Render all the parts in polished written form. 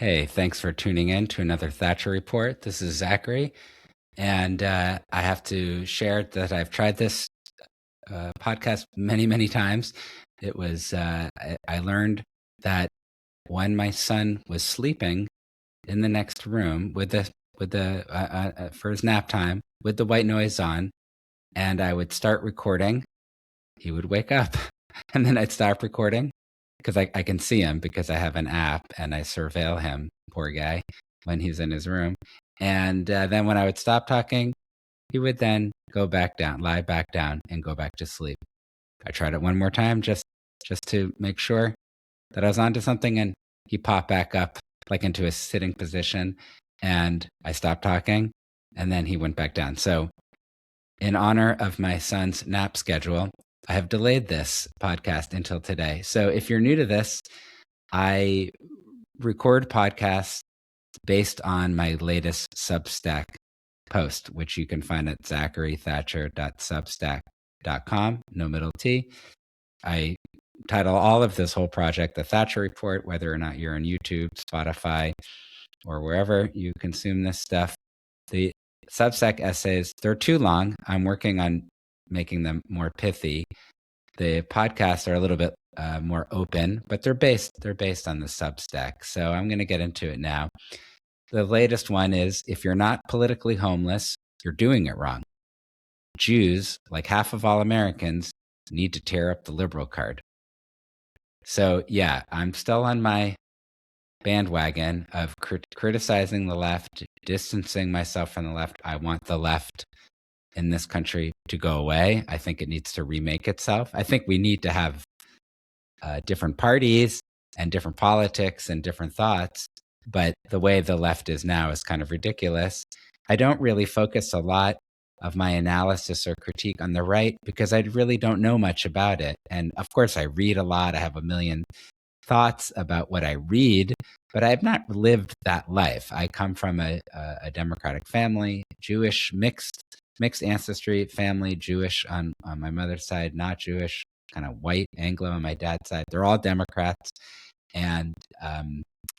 Hey, thanks for tuning in to another Thatcher Report. This is Zachary, and I have to share that I've tried this podcast many, many times. It was I learned that when my son was sleeping in the next room with the for his nap time with the white noise on, and I would start recording, he would wake up, and then I'd stop recording because I can see him because I have an app and I surveil him, poor guy, when he's in his room. And then when I would stop talking, he would then go back down, lie back down, and go back to sleep. I tried it one more time just to make sure that I was onto something, and he popped back up like into a sitting position, and I stopped talking, and then he went back down. So in honor of my son's nap schedule, I have delayed this podcast until today. So if you're new to this, I record podcasts based on my latest Substack post, which you can find at zacharythatcher.substack.com, no middle T. I title all of this whole project The Thatcher Report, whether or not you're on YouTube, Spotify, or wherever you consume this stuff. The Substack essays, they're too long. I'm working on making them more pithy. The podcasts are a little bit more open, but they're based on the Substack. So I'm going to get into it now. The latest one is, if you're not politically homeless, you're doing it wrong. Jews, like half of all Americans, need to tear up the liberal card. So yeah, I'm still on my bandwagon of criticizing the left, distancing myself from the left. I want the left in this country to go away. I think it needs to remake itself. I think we need to have different parties and different politics and different thoughts, but the way the left is now is kind of ridiculous. I don't really focus a lot of my analysis or critique on the right because I really don't know much about it. And of course, I read a lot. I have a million thoughts about what I read, but I have not lived that life. I come from a Democratic family, Jewish, mixed ancestry family, Jewish on my mother's side, not Jewish, kind of white Anglo on my dad's side. They're all Democrats. And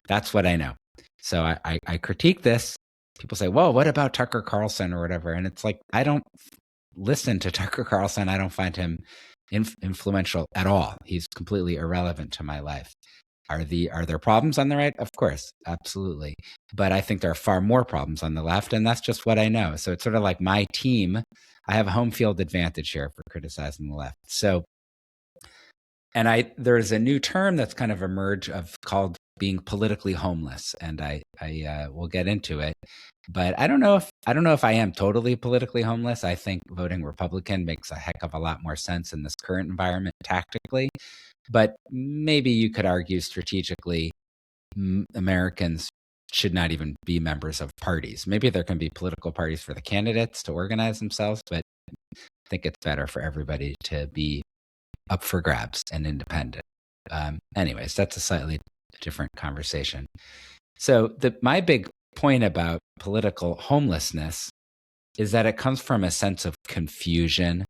that's what I know. So I critique this. People say, well, what about Tucker Carlson or whatever? And it's like, I don't listen to Tucker Carlson. I don't find him influential at all. He's completely irrelevant to my life. Are there problems on the right? Of course, absolutely. But I think there are far more problems on the left, and that's just what I know. So it's sort of like my team. I have a home field advantage here for criticizing the left. So, and there's a new term that's kind of emerged called being politically homeless, and I will get into it. But I don't know if I am totally politically homeless. I think voting Republican makes a heck of a lot more sense in this current environment tactically. But maybe you could argue strategically, Americans should not even be members of parties. Maybe there can be political parties for the candidates to organize themselves, but I think it's better for everybody to be up for grabs and independent. Anyways, that's a slightly different conversation. So my big point about political homelessness is that it comes from a sense of confusion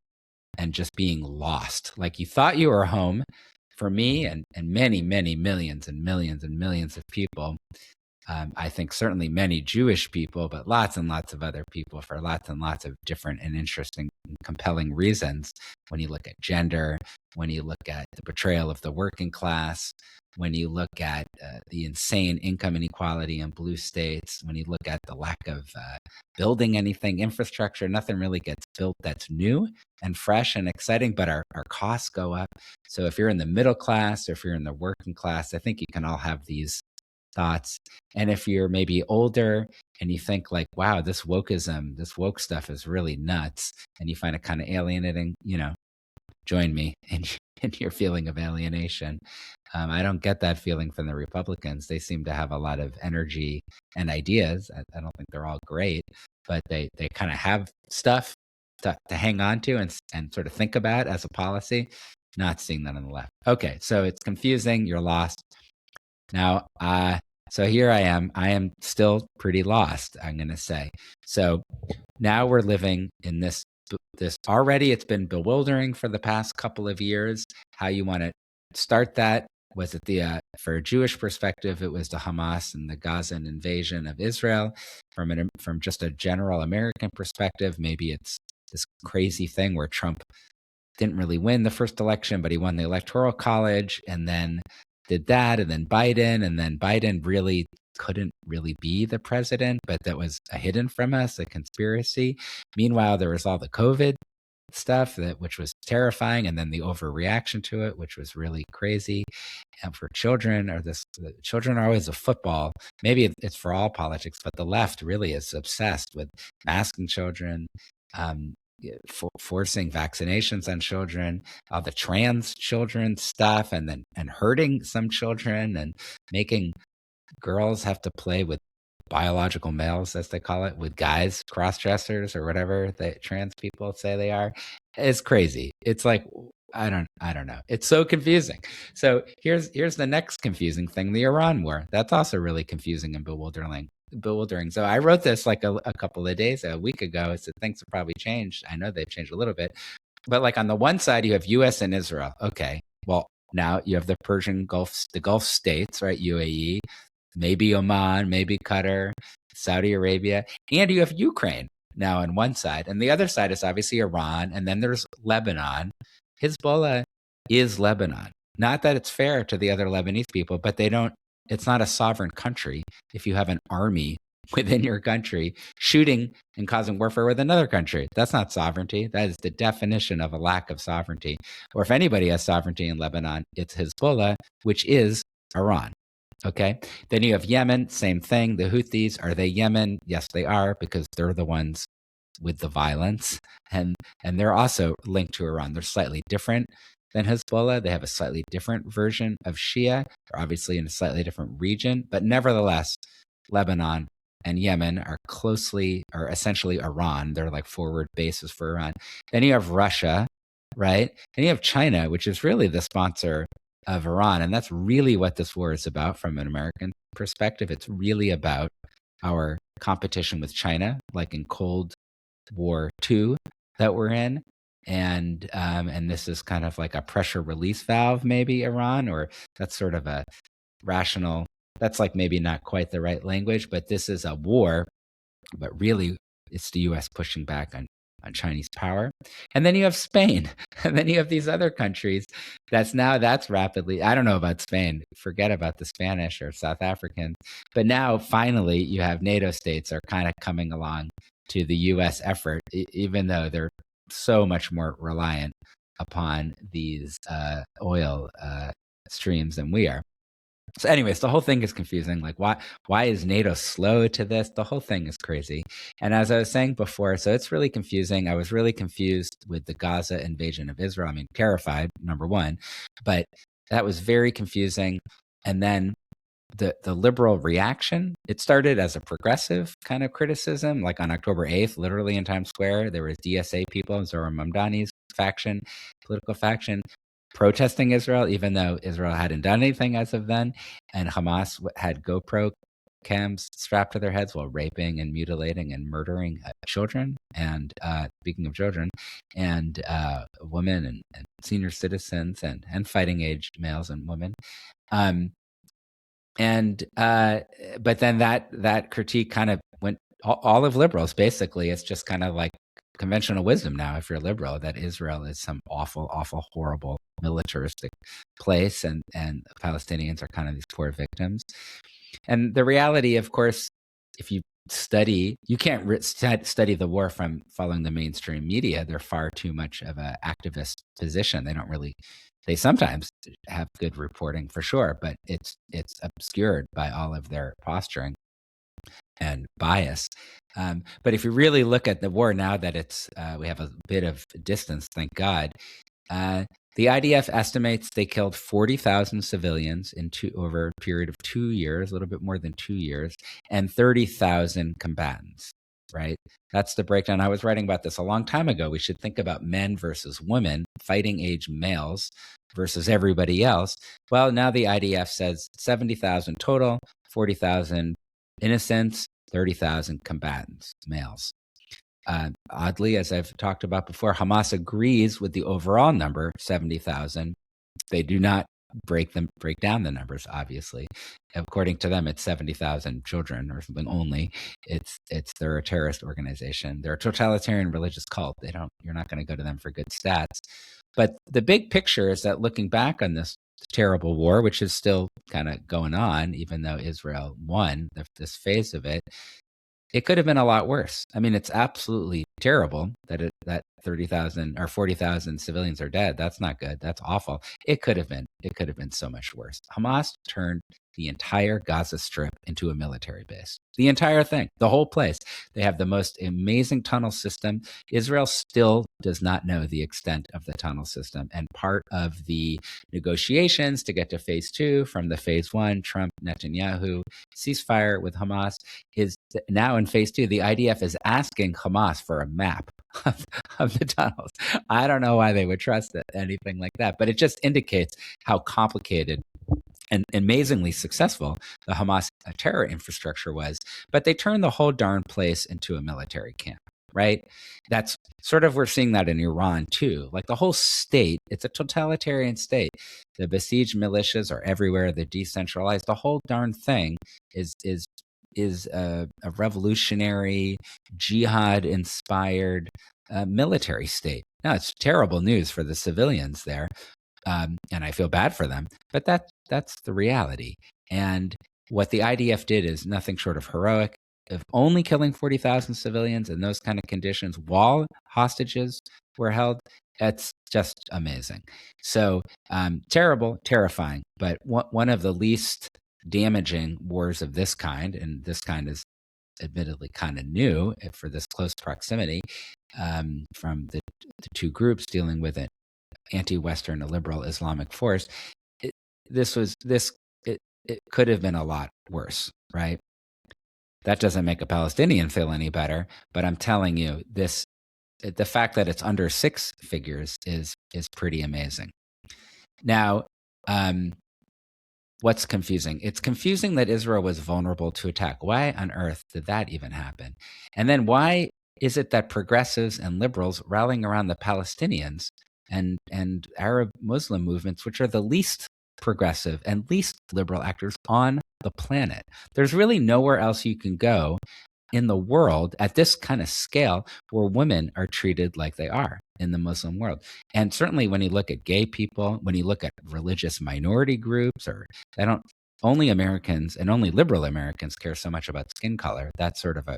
and just being lost. Like you thought you were home. For me and many, many millions and millions and millions of people, I think certainly many Jewish people, but lots and lots of other people for lots and lots of different and interesting and compelling reasons. When you look at gender, when you look at the betrayal of the working class, when you look at the insane income inequality in blue states, when you look at the lack of building anything, infrastructure, nothing really gets built that's new and fresh and exciting, but our costs go up. So if you're in the middle class or if you're in the working class, I think you can all have these thoughts. And if you're maybe older and you think like, wow, this wokeism, this woke stuff is really nuts, and you find it kind of alienating, join me in your feeling of alienation. I don't get that feeling from the Republicans. They seem to have a lot of energy and ideas. I don't think they're all great, but they kind of have stuff to hang on to and sort of think about as a policy. Not seeing that on the left. Okay, so it's confusing. You're lost. Now, so here I am. I am still pretty lost, I'm going to say. So now we're living in this already. It's been bewildering for the past couple of years how you want to start that Was it the for a Jewish perspective, it was the Hamas and the Gazan invasion of Israel. From just a general American perspective, maybe it's this crazy thing where Trump didn't really win the first election, but he won the Electoral College and then did that, and then Biden really couldn't really be the president, but that was a hidden from us, a conspiracy. Meanwhile, there was all the COVID stuff which was terrifying, and then the overreaction to it, which was really crazy. And for children, children are always a football. Maybe it's for all politics, but the left really is obsessed with masking children, forcing vaccinations on children, all the trans children stuff, and hurting some children and making girls have to play with biological males, as they call it, with guys, cross-dressers or whatever the trans people say they are. It's crazy. It's like, I don't know. It's so confusing. So here's the next confusing thing, the Iran war. That's also really confusing and bewildering. So I wrote this like a couple of days, a week ago. So things have probably changed. I know they've changed a little bit. But like on the one side, you have US and Israel. Okay, well, now you have the Persian Gulf, the Gulf states, right? UAE, maybe Oman, maybe Qatar, Saudi Arabia, and you have Ukraine now on one side. And the other side is obviously Iran, and then there's Lebanon. Hezbollah is Lebanon. Not that it's fair to the other Lebanese people, but it's not a sovereign country if you have an army within your country shooting and causing warfare with another country. That's not sovereignty. That is the definition of a lack of sovereignty. Or if anybody has sovereignty in Lebanon, it's Hezbollah, which is Iran. Okay. Then you have Yemen, same thing. The Houthis, are they Yemen? Yes, they are, because they're the ones with the violence. And they're also linked to Iran. They're slightly different than Hezbollah. They have a slightly different version of Shia. They're obviously in a slightly different region, but nevertheless, Lebanon and Yemen are essentially Iran. They're like forward bases for Iran. Then you have Russia, right? And you have China, which is really the sponsor of Iran. And that's really what this war is about from an American perspective. It's really about our competition with China, like in Cold War II that we're in. And this is kind of like a pressure release valve, maybe Iran, or that's sort of a rational, that's like maybe not quite the right language, but this is a war, but really it's the US pushing back on Chinese power. And then you have Spain, and then you have these other countries that's rapidly, I don't know about Spain, forget about the Spanish or South Africans, but now finally you have NATO states are kind of coming along to the US effort, even though they're so much more reliant upon these oil streams than we are. So anyways, the whole thing is confusing. Like, why is NATO slow to this? The whole thing is crazy. And as I was saying before, so it's really confusing. I was really confused with the Gaza invasion of Israel. I mean, terrified, number one, but that was very confusing. And then the liberal reaction, it started as a progressive kind of criticism, like on October 8th, literally in Times Square, there was DSA people, Zohar Mamdani's faction, political faction, protesting Israel, even though Israel hadn't done anything as of then. And Hamas had GoPro cams strapped to their heads while raping and mutilating and murdering children. And speaking of children, and women and senior citizens and fighting age males and women. But then that critique kind of went all of liberals. Basically, it's just kind of like conventional wisdom now, if you're liberal, that Israel is some awful, awful, horrible militaristic place, and Palestinians are kind of these poor victims. And the reality, of course, if you study, you can't study the war from following the mainstream media. They're far too much of an activist position. They sometimes have good reporting for sure, but it's obscured by all of their posturing and bias. But if you really look at the war now that we have a bit of distance, thank God, the IDF estimates they killed 40,000 civilians over a period of 2 years, a little bit more than 2 years, and 30,000 combatants, right? That's the breakdown. I was writing about this a long time ago. We should think about men versus women, fighting age males versus everybody else. Well, now the IDF says 70,000 total, 40,000 innocents, 30,000 combatants, males. Oddly, as I've talked about before, Hamas agrees with the overall number, 70,000. They do not break down the numbers. Obviously, according to them, it's 70,000 children or something only. They're a terrorist organization. They're a totalitarian religious cult. You're not going to go to them for good stats. But the big picture is that looking back on this terrible war, which is still kind of going on, even though Israel won this phase of it, it could have been a lot worse. I mean, it's absolutely terrible that 30,000 or 40,000 civilians are dead. That's not good. That's awful. It could have been so much worse. Hamas turned the entire Gaza Strip into a military base. The entire thing, the whole place. They have the most amazing tunnel system. Israel still does not know the extent of the tunnel system. And part of the negotiations to get to phase 2 from the phase 1 Trump-Netanyahu ceasefire with Hamas is now in phase 2, the IDF is asking Hamas for a map of the tunnels. I don't know why they would trust anything like that, but it just indicates how complicated and amazingly successful the Hamas terror infrastructure was. But they turned the whole darn place into a military camp, right? That's sort of, we're seeing that in Iran too. Like the whole state, it's a totalitarian state. The besieged militias are everywhere. They're decentralized. The whole darn thing is a revolutionary, jihad-inspired military state. Now, it's terrible news for the civilians there, and I feel bad for them, but that's the reality. And what the IDF did is nothing short of heroic. Of only killing 40,000 civilians in those kind of conditions while hostages were held, it's just amazing. So terrible, terrifying, but one of the least damaging wars of this kind, and this kind is admittedly kind of new for this close proximity from the two groups dealing with an anti-Western liberal Islamic force. It could have been a lot worse, right? That doesn't make a Palestinian feel any better, but I'm telling you, the fact that it's under 6 figures is pretty amazing. Now, what's confusing? It's confusing that Israel was vulnerable to attack. Why on earth did that even happen? And then why is it that progressives and liberals rallying around the Palestinians and Arab Muslim movements, which are the least progressive and least liberal actors on the planet? There's really nowhere else you can go in the world at this kind of scale where women are treated like they are in the Muslim world. And certainly when you look at gay people, when you look at religious minority groups, only Americans and only liberal Americans care so much about skin color. That's sort of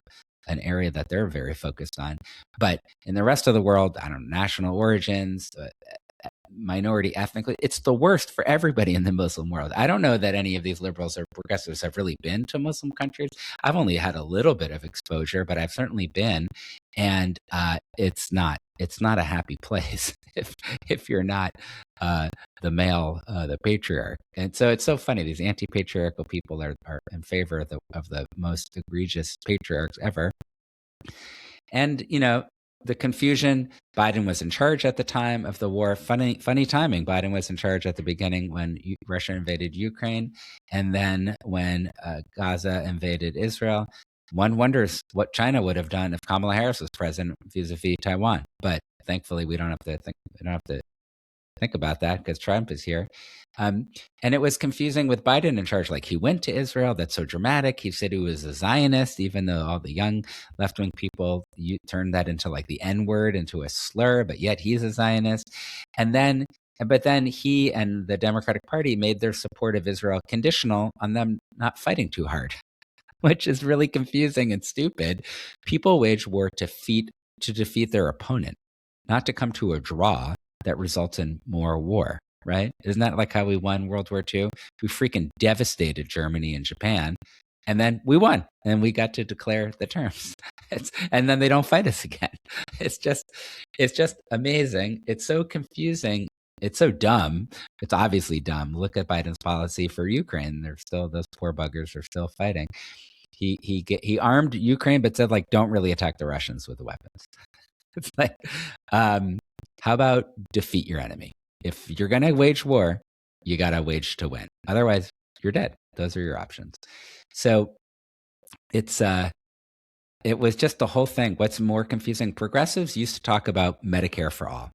an area that they're very focused on. But in the rest of the world, I don't know, national origins, minority ethnically, it's the worst for everybody in the Muslim world. I don't know that any of these liberals or progressives have really been to Muslim countries. I've only had a little bit of exposure, but I've certainly been, and it's not a happy place if you're not the male, the patriarch. And so it's so funny. These anti-patriarchal people are in favor of the most egregious patriarchs ever. And the confusion, Biden was in charge at the time of the war. Funny timing. Biden was in charge at the beginning when Russia invaded Ukraine. And then when Gaza invaded Israel. One wonders what China would have done if Kamala Harris was president vis-a-vis Taiwan. But thankfully, we don't have to think about that because Trump is here. And it was confusing with Biden in charge. Like, he went to Israel. That's so dramatic. He said he was a Zionist, even though all the young left-wing people turned that into like the N-word, into a slur, but yet he's a Zionist. But then he and the Democratic Party made their support of Israel conditional on them not fighting too hard, which is really confusing and stupid. People wage war to defeat their opponent, not to come to a draw that results in more war, right? Isn't that like how we won World War II? We freaking devastated Germany and Japan, and then we won, and we got to declare the terms. And then they don't fight us again. It's just amazing. It's so confusing. It's so dumb. It's obviously dumb. Look at Biden's policy for Ukraine. Those poor buggers are still fighting. He armed Ukraine, but said, like, don't really attack the Russians with the weapons. It's like, how about defeat your enemy? If you're going to wage war, you got to wage to win. Otherwise, you're dead. Those are your options. So it was just the whole thing. What's more confusing? Progressives used to talk about Medicare for all.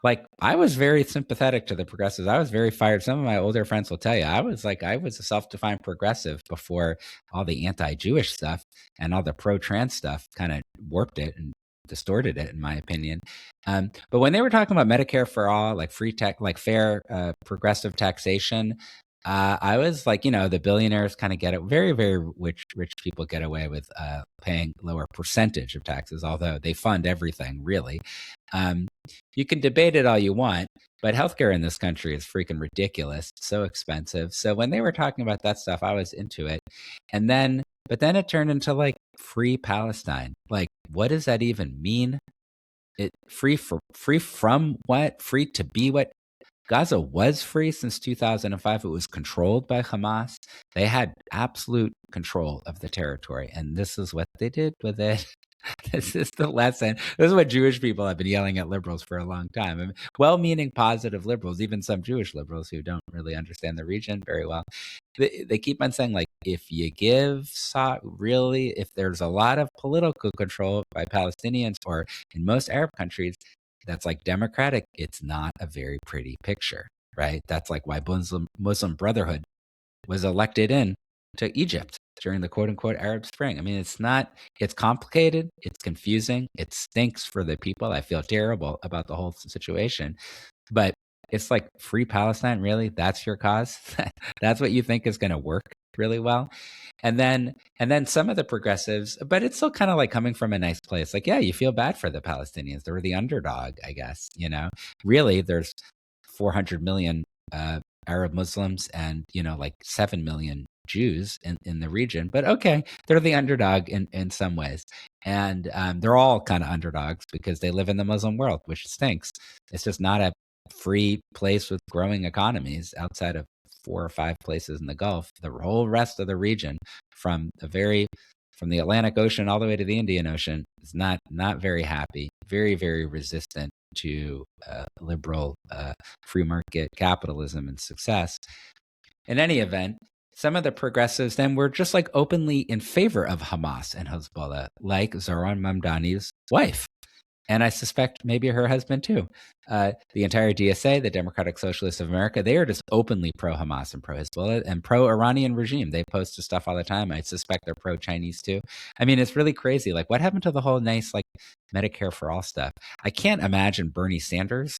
like I was very sympathetic to the progressives. I was very fired. Some of my older friends will tell you I was a self-defined progressive before all the anti-Jewish stuff and all the pro-trans stuff kind of warped it and distorted it, in my opinion. But when they were talking about Medicare for all, like free tech, like fair, progressive taxation, I was like, the billionaires kind of get it. Very, very rich people get away with paying lower percentage of taxes, although they fund everything, really. You can debate it all you want, but healthcare in this country is freaking ridiculous, so expensive. So when they were talking about that stuff, I was into it. But then it turned into like free Palestine. Like, what does that even mean? Free from what? Free to be what? Gaza was free since 2005. It was controlled by Hamas. They had absolute control of the territory, and this is what they did with it. This is the lesson. This is what Jewish people have been yelling at liberals for a long time. I mean, well-meaning, positive liberals, even some Jewish liberals who don't really understand the region very well, they keep on saying, like, if you give really, if there's a lot of political control by Palestinians or in most Arab countries, that's like democratic, it's not a very pretty picture, right? That's like why Muslim Brotherhood was elected in to Egypt during the quote unquote Arab Spring. I mean, it's complicated, it's confusing, it stinks for the people. I feel terrible about the whole situation, but it's like free Palestine, really? That's your cause? That's what you think is going to work really well? And then some of the progressives, but it's still kind of like coming from a nice place. Like, yeah, you feel bad for the Palestinians. They were the underdog, I guess, Really, there's 400 million Arab Muslims and, like 7 million Jews in the region. But okay, they're the underdog in some ways. And they're all kind of underdogs because they live in the Muslim world, which stinks. It's just not a free place with growing economies outside of 4 or 5 places in the Gulf. The whole rest of the region, from the Atlantic Ocean all the way to the Indian Ocean, is not very happy. Very, very resistant to liberal free market capitalism and success. In any event, some of the progressives then were just like openly in favor of Hamas and Hezbollah, like Zohran Mamdani's wife. And I suspect maybe her husband too. The entire DSA, the Democratic Socialists of America, they are just openly pro-Hamas and pro-Hezbollah and pro-Iranian regime. They post stuff all the time. I suspect they're pro-Chinese too. I mean, it's really crazy. Like, what happened to the whole nice, like, Medicare for all stuff? I can't imagine Bernie Sanders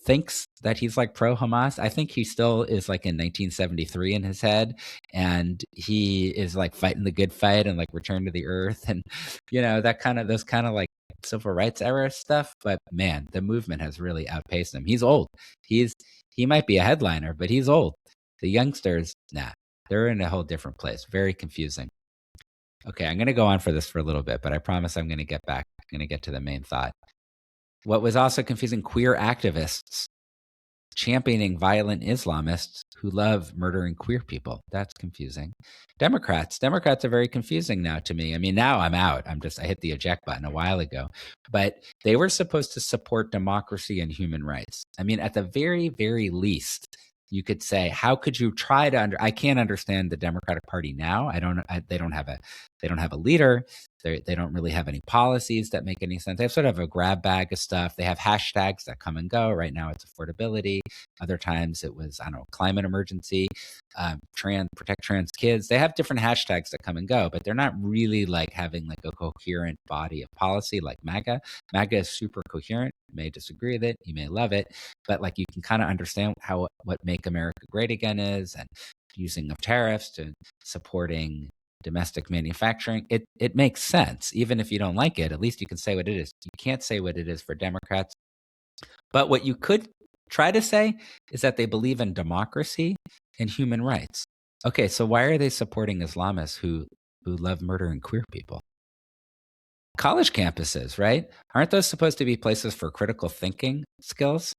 thinks that he's like pro-Hamas. I think he still is like in 1973 in his head, and he is like fighting the good fight and like return to the earth and those kind of like civil rights era stuff. But man, the movement has really outpaced him. He's old. He might be a headliner, but he's old. The youngsters, nah, they're in a whole different place. Very confusing. Okay, I'm going to go on for this for a little bit, but I promise I'm going to get back. I'm going to get to the main thought. What was also confusing, queer activists championing violent Islamists who love murdering queer people. That's confusing. Democrats are very confusing now to me. I mean, now I'm out. I hit the eject button a while ago, but they were supposed to support democracy and human rights. I mean, at the very, very least, you could say, how could you try to I can't understand the Democratic Party now. They don't have a leader. They don't really have any policies that make any sense. They have sort of a grab bag of stuff. They have hashtags that come and go. Right now it's affordability. Other times it was, I don't know, climate emergency, protect trans kids. They have different hashtags that come and go, but they're not really like having like a coherent body of policy like MAGA. MAGA is super coherent. You may disagree with it. You may love it, but like you can kind of understand what Make America Great Again is, and using of tariffs to supporting domestic manufacturing. It makes sense. Even if you don't like it, at least you can say what it is. You can't say what it is for Democrats. But what you could try to say is that they believe in democracy and human rights. Okay, so why are they supporting Islamists who love murdering queer people? College campuses, right? Aren't those supposed to be places for critical thinking skills?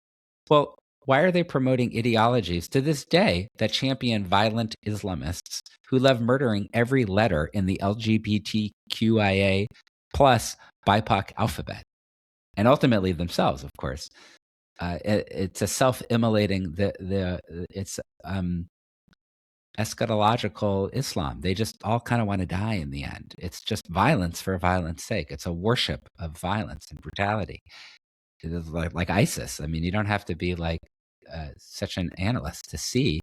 Well, why are they promoting ideologies to this day that champion violent Islamists who love murdering every letter in the LGBTQIA plus BIPOC alphabet? And ultimately themselves, of course. It's a self-immolating, it's eschatological Islam. They just all kind of want to die in the end. It's just violence for violence sake. It's a worship of violence and brutality. It is like ISIS. I mean, you don't have to be like such an analyst to see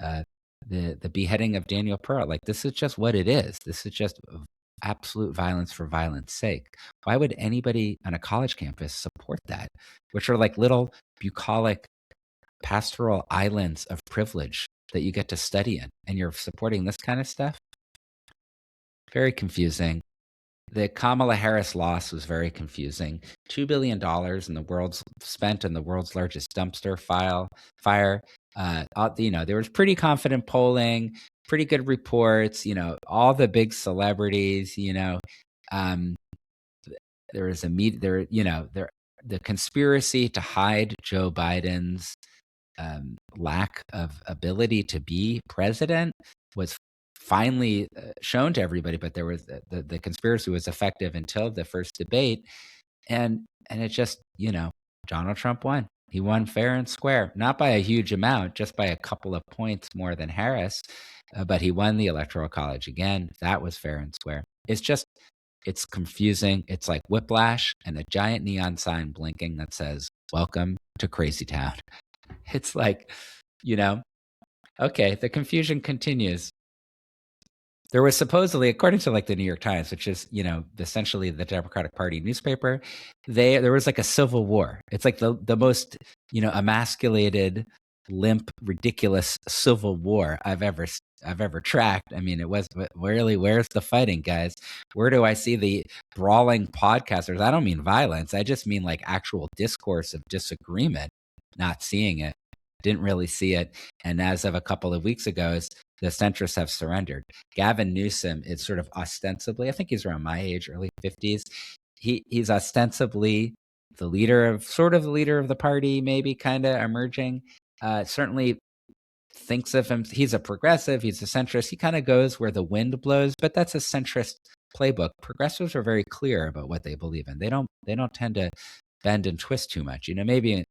uh, the beheading of Daniel Pearl. Like, this is just what it is. This is just absolute violence for violence sake. Why would anybody on a college campus support that? Which are like little bucolic pastoral islands of privilege that you get to study in, and you're supporting this kind of stuff? Very confusing. The Kamala Harris loss was very confusing. $2 billion in the world's spent in the world's largest dumpster fire. There was pretty confident polling, pretty good reports. All the big celebrities. Um, there was the conspiracy to hide Joe Biden's lack of ability to be president was finally shown to everybody, but there was the conspiracy was effective until the first debate, and it just Donald Trump won. He won fair and square, not by a huge amount, just by a couple of points more than Harris, but he won the Electoral College again. That was fair and square. It's confusing. It's like whiplash and a giant neon sign blinking that says "Welcome to Crazy Town." It's like, okay, the confusion continues. There was supposedly, according to like the New York Times, which is, essentially the Democratic Party newspaper, there was like a civil war. It's like the most, emasculated, limp, ridiculous civil war I've ever tracked. I mean, it was really, where's the fighting, guys? Where do I see the brawling podcasters? I don't mean violence. I just mean like actual discourse of disagreement. Not seeing it. Didn't really see it. And as of a couple of weeks ago, the centrists have surrendered. Gavin Newsom is sort of ostensibly, I think he's around my age, early 50s. He's ostensibly the leader of the party, maybe kind of emerging. Certainly thinks of him. He's a progressive. He's a centrist. He kind of goes where the wind blows, but that's a centrist playbook. Progressives are very clear about what they believe in. They don't tend to bend and twist too much. Maybe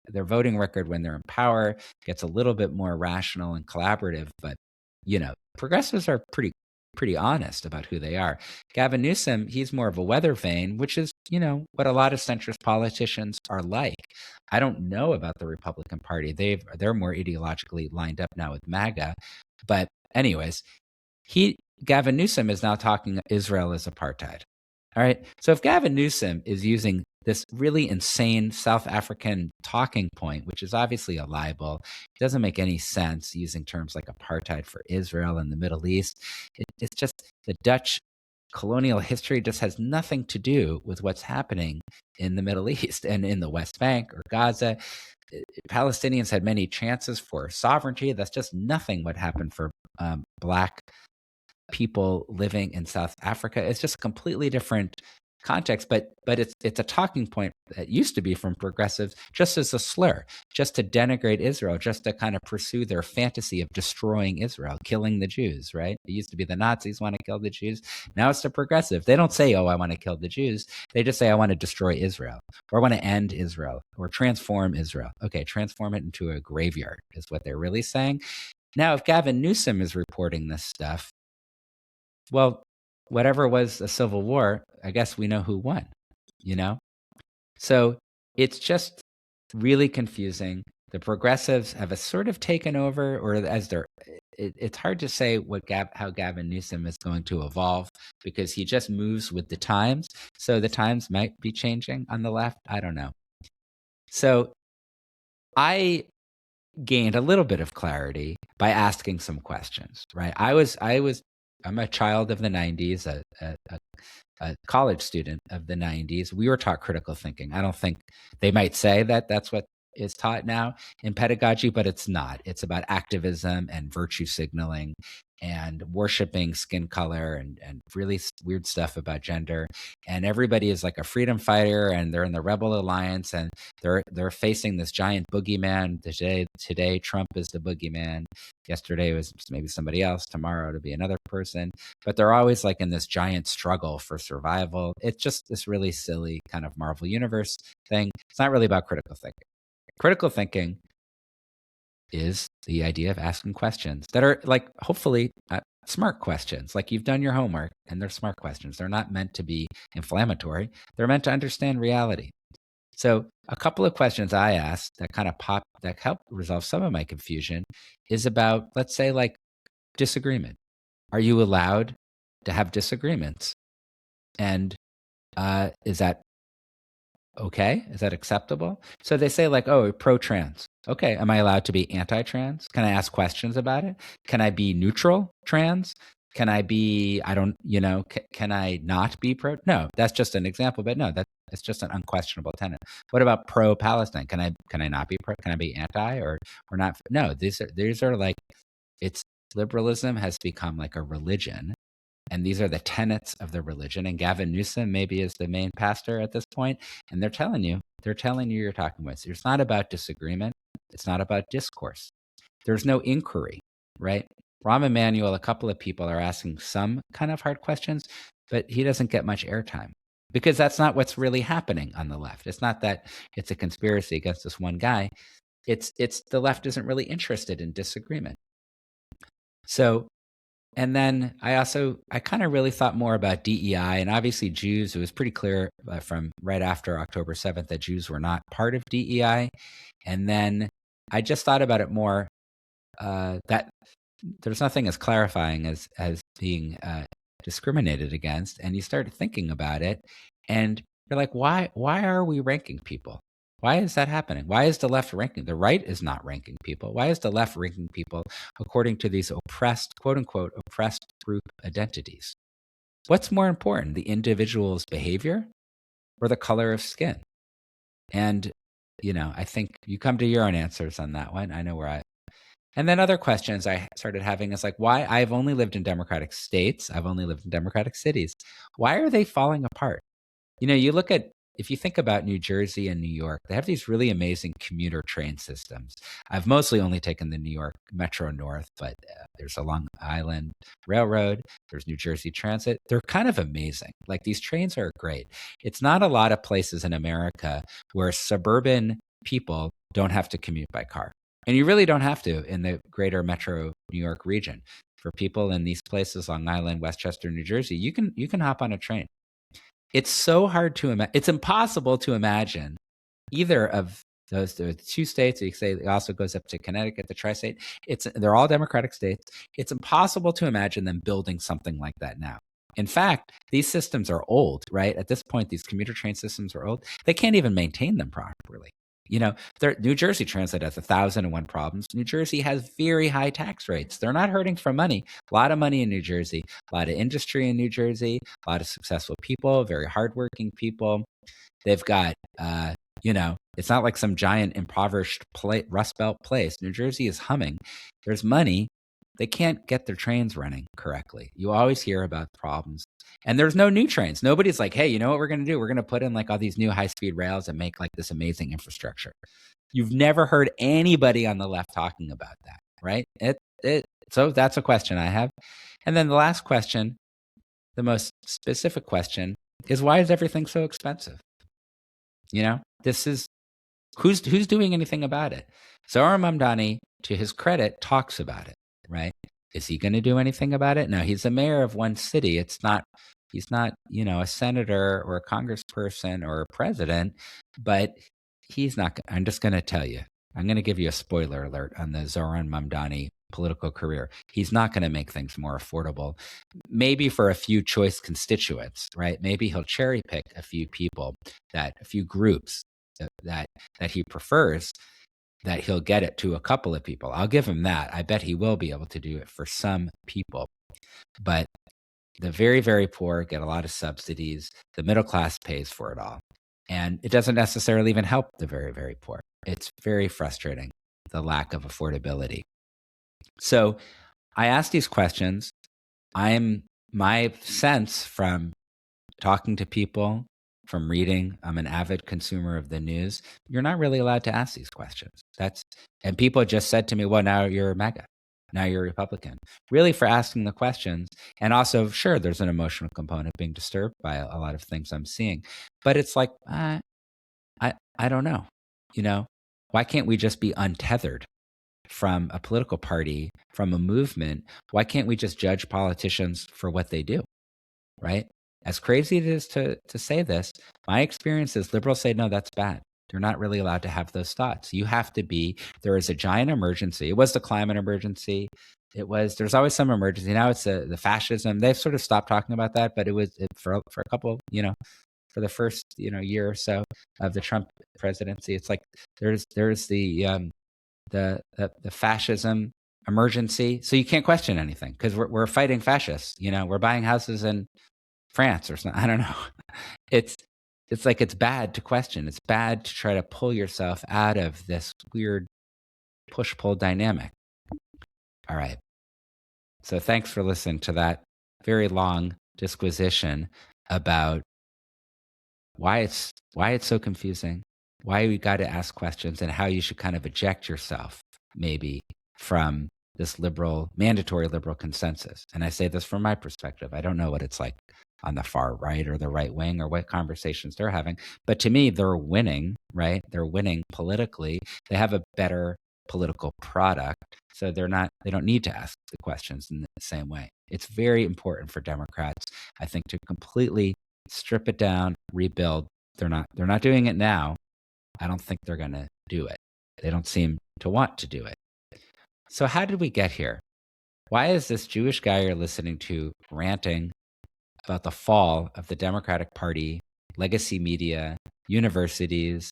their voting record when they're in power gets a little bit more rational and collaborative, but progressives are pretty honest about who they are. Gavin Newsom, he's more of a weather vane, which is what a lot of centrist politicians are like. I don't know about the Republican Party. They're more ideologically lined up now with MAGA, but anyways, Gavin Newsom is now talking Israel as apartheid. All right. So if Gavin Newsom is using this really insane South African talking point, which is obviously a libel, it doesn't make any sense using terms like apartheid for Israel and the Middle East. It's just the Dutch colonial history just has nothing to do with what's happening in the Middle East and in the West Bank or Gaza. Palestinians had many chances for sovereignty. That's just nothing what happened for Black people living in South Africa. It's just a completely different context, but it's a talking point that used to be from progressives just as a slur, just to denigrate Israel, just to kind of pursue their fantasy of destroying Israel, killing the Jews, right? It used to be the Nazis want to kill the Jews. Now it's the progressive. They don't say, oh, I want to kill the Jews. They just say, I want to destroy Israel, or I want to end Israel, or transform Israel. Okay, transform it into a graveyard is what they're really saying. Now, if Gavin Newsom is reporting this stuff, well, whatever was a civil war, I guess we know who won, So it's just really confusing. The progressives have a sort of taken over, or as it's hard to say how Gavin Newsom is going to evolve because he just moves with the times. So the times might be changing on the left. I don't know. So I gained a little bit of clarity by asking some questions, right? I'm a child of the 90s, a college student of the 90s. We were taught critical thinking. I don't think they might say that that's what is taught now in pedagogy, but it's not. It's about activism and virtue signaling and worshiping skin color and really weird stuff about gender. And everybody is like a freedom fighter and they're in the Rebel Alliance and they're facing this giant boogeyman. Today Trump is the boogeyman. Yesterday was maybe somebody else. Tomorrow to be another person. But they're always like in this giant struggle for survival. It's just this really silly kind of Marvel Universe thing. It's not really about critical thinking. Critical thinking is the idea of asking questions that are like, hopefully, smart questions. Like you've done your homework and they're smart questions. They're not meant to be inflammatory. They're meant to understand reality. So a couple of questions I asked that kind of that helped resolve some of my confusion is about, let's say, like disagreement. Are you allowed to have disagreements? And is that okay? Is that acceptable? So they say like, oh, pro-trans. Okay, am I allowed to be anti-trans? Can I ask questions about it? Can I be neutral trans? Can I be, I don't, can I not be pro? No, that's just an example, but no, it's just an unquestionable tenet. What about pro-Palestine? Can I not be pro? Can I be anti or not? No, these are like, it's liberalism has become like a religion, and these are the tenets of the religion. And Gavin Newsom maybe is the main pastor at this point, and they're telling you you're talking with. So it's not about disagreement. It's not about discourse. There's no inquiry, right? Rahm Emanuel, a couple of people are asking some kind of hard questions, but he doesn't get much airtime because that's not what's really happening on the left. It's not that it's a conspiracy against this one guy. It's the left isn't really interested in disagreement. So, and then I kind of really thought more about DEI, and obviously Jews. It was pretty clear from right after October 7th that Jews were not part of DEI. And then I just thought about it more, that there's nothing as clarifying as being discriminated against. And you start thinking about it, and you're like, why are we ranking people? Why is that happening? Why is the left ranking? The right is not ranking people. Why is the left ranking people according to these oppressed, quote unquote, oppressed group identities? What's more important, the individual's behavior or the color of skin? And, I think you come to your own answers on that one. I know where and then other questions I started having is like, why? I've only lived in democratic states. I've only lived in democratic cities. Why are they falling apart? You look at, if you think about New Jersey and New York, they have these really amazing commuter train systems. I've mostly only taken the New York Metro North, but there's a Long Island Railroad, there's New Jersey Transit. They're kind of amazing. Like, these trains are great. It's not a lot of places in America where suburban people don't have to commute by car. And you really don't have to in the greater metro New York region. For people in these places, Long Island, Westchester, New Jersey, you can hop on a train. It's so hard to imagine. It's impossible to imagine either of those two states. You say it also goes up to Connecticut, the tri-state. They're all democratic states. It's impossible to imagine them building something like that now. In fact, these systems are old, right? At this point, these commuter train systems are old. They can't even maintain them properly. New Jersey Transit has 1,001 problems. New Jersey has very high tax rates. They're not hurting for money. A lot of money in New Jersey, a lot of industry in New Jersey, a lot of successful people, very hardworking people. They've got, it's not like some giant impoverished Rust Belt place. New Jersey is humming. There's money. They can't get their trains running correctly. You always hear about problems. And there's no new trains. Nobody's like, hey, you know what we're going to do? We're going to put in like all these new high-speed rails and make like this amazing infrastructure. You've never heard anybody on the left talking about that, right? So that's a question I have. And then the last question, the most specific question, is why is everything so expensive? This is who's doing anything about it? Zohran Mamdani, to his credit, talks about it, right? Is he going to do anything about it? No, he's the mayor of one city. He's not, a senator or a congressperson or a president, but he's not. I'm just going to tell you, I'm going to give you a spoiler alert on the Zohran Mamdani political career. He's not going to make things more affordable, maybe for a few choice constituents, right? Maybe he'll cherry pick a few people, a few groups that he prefers, that he'll get it to a couple of people. I'll give him that. I bet he will be able to do it for some people. But the very, very poor get a lot of subsidies. The middle class pays for it all. And it doesn't necessarily even help the very, very poor. It's very frustrating, the lack of affordability. So I ask these questions. My sense from talking to people, from reading, I'm an avid consumer of the news. You're not really allowed to ask these questions. And people just said to me, well, now you're a MAGA. Now you're a Republican. Really, for asking the questions. And also, sure, there's an emotional component, being disturbed by a lot of things I'm seeing. But it's like, I don't know. Why can't we just be untethered from a political party, from a movement? Why can't we just judge politicians for what they do, right? as crazy it is to say this, my experience is liberals say, no, that's bad. They're not really allowed to have those thoughts. You have to be, there is a giant emergency. It was the climate emergency. There's always some emergency. Now it's the fascism. They've sort of stopped talking about that, but it was for a couple, for the first, year or so of the Trump presidency. It's like there's the fascism emergency. So you can't question anything because we're fighting fascists. We're buying houses in France or something. I don't know. It's like it's bad to question. It's bad to try to pull yourself out of this weird push-pull dynamic. All right. So thanks for listening to that very long disquisition about why it's so confusing, why we got to ask questions, and how you should kind of eject yourself maybe from this mandatory liberal consensus. And I say this from my perspective. I don't know what it's like on the far right or the right wing or what conversations they're having. But to me, they're winning, right? They're winning politically. They have a better political product. So they don't need to ask the questions in the same way. It's very important for Democrats, I think, to completely strip it down, rebuild. They're not doing it now. I don't think they're going to do it. They don't seem to want to do it. So how did we get here? Why is this Jewish guy you're listening to ranting about the fall of the Democratic Party, legacy media, universities?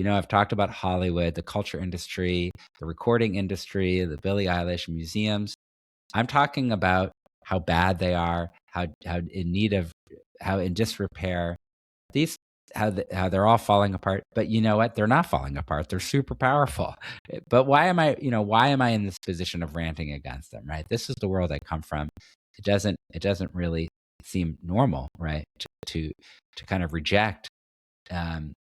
I've talked about Hollywood, the culture industry, the recording industry, the Billie Eilish museums. I'm talking about how bad they are, how in disrepair. How they're all falling apart. But you know what? They're not falling apart. They're super powerful. But why am I in this position of ranting against them, right? This is the world I come from. It doesn't really seem normal, right? To kind of reject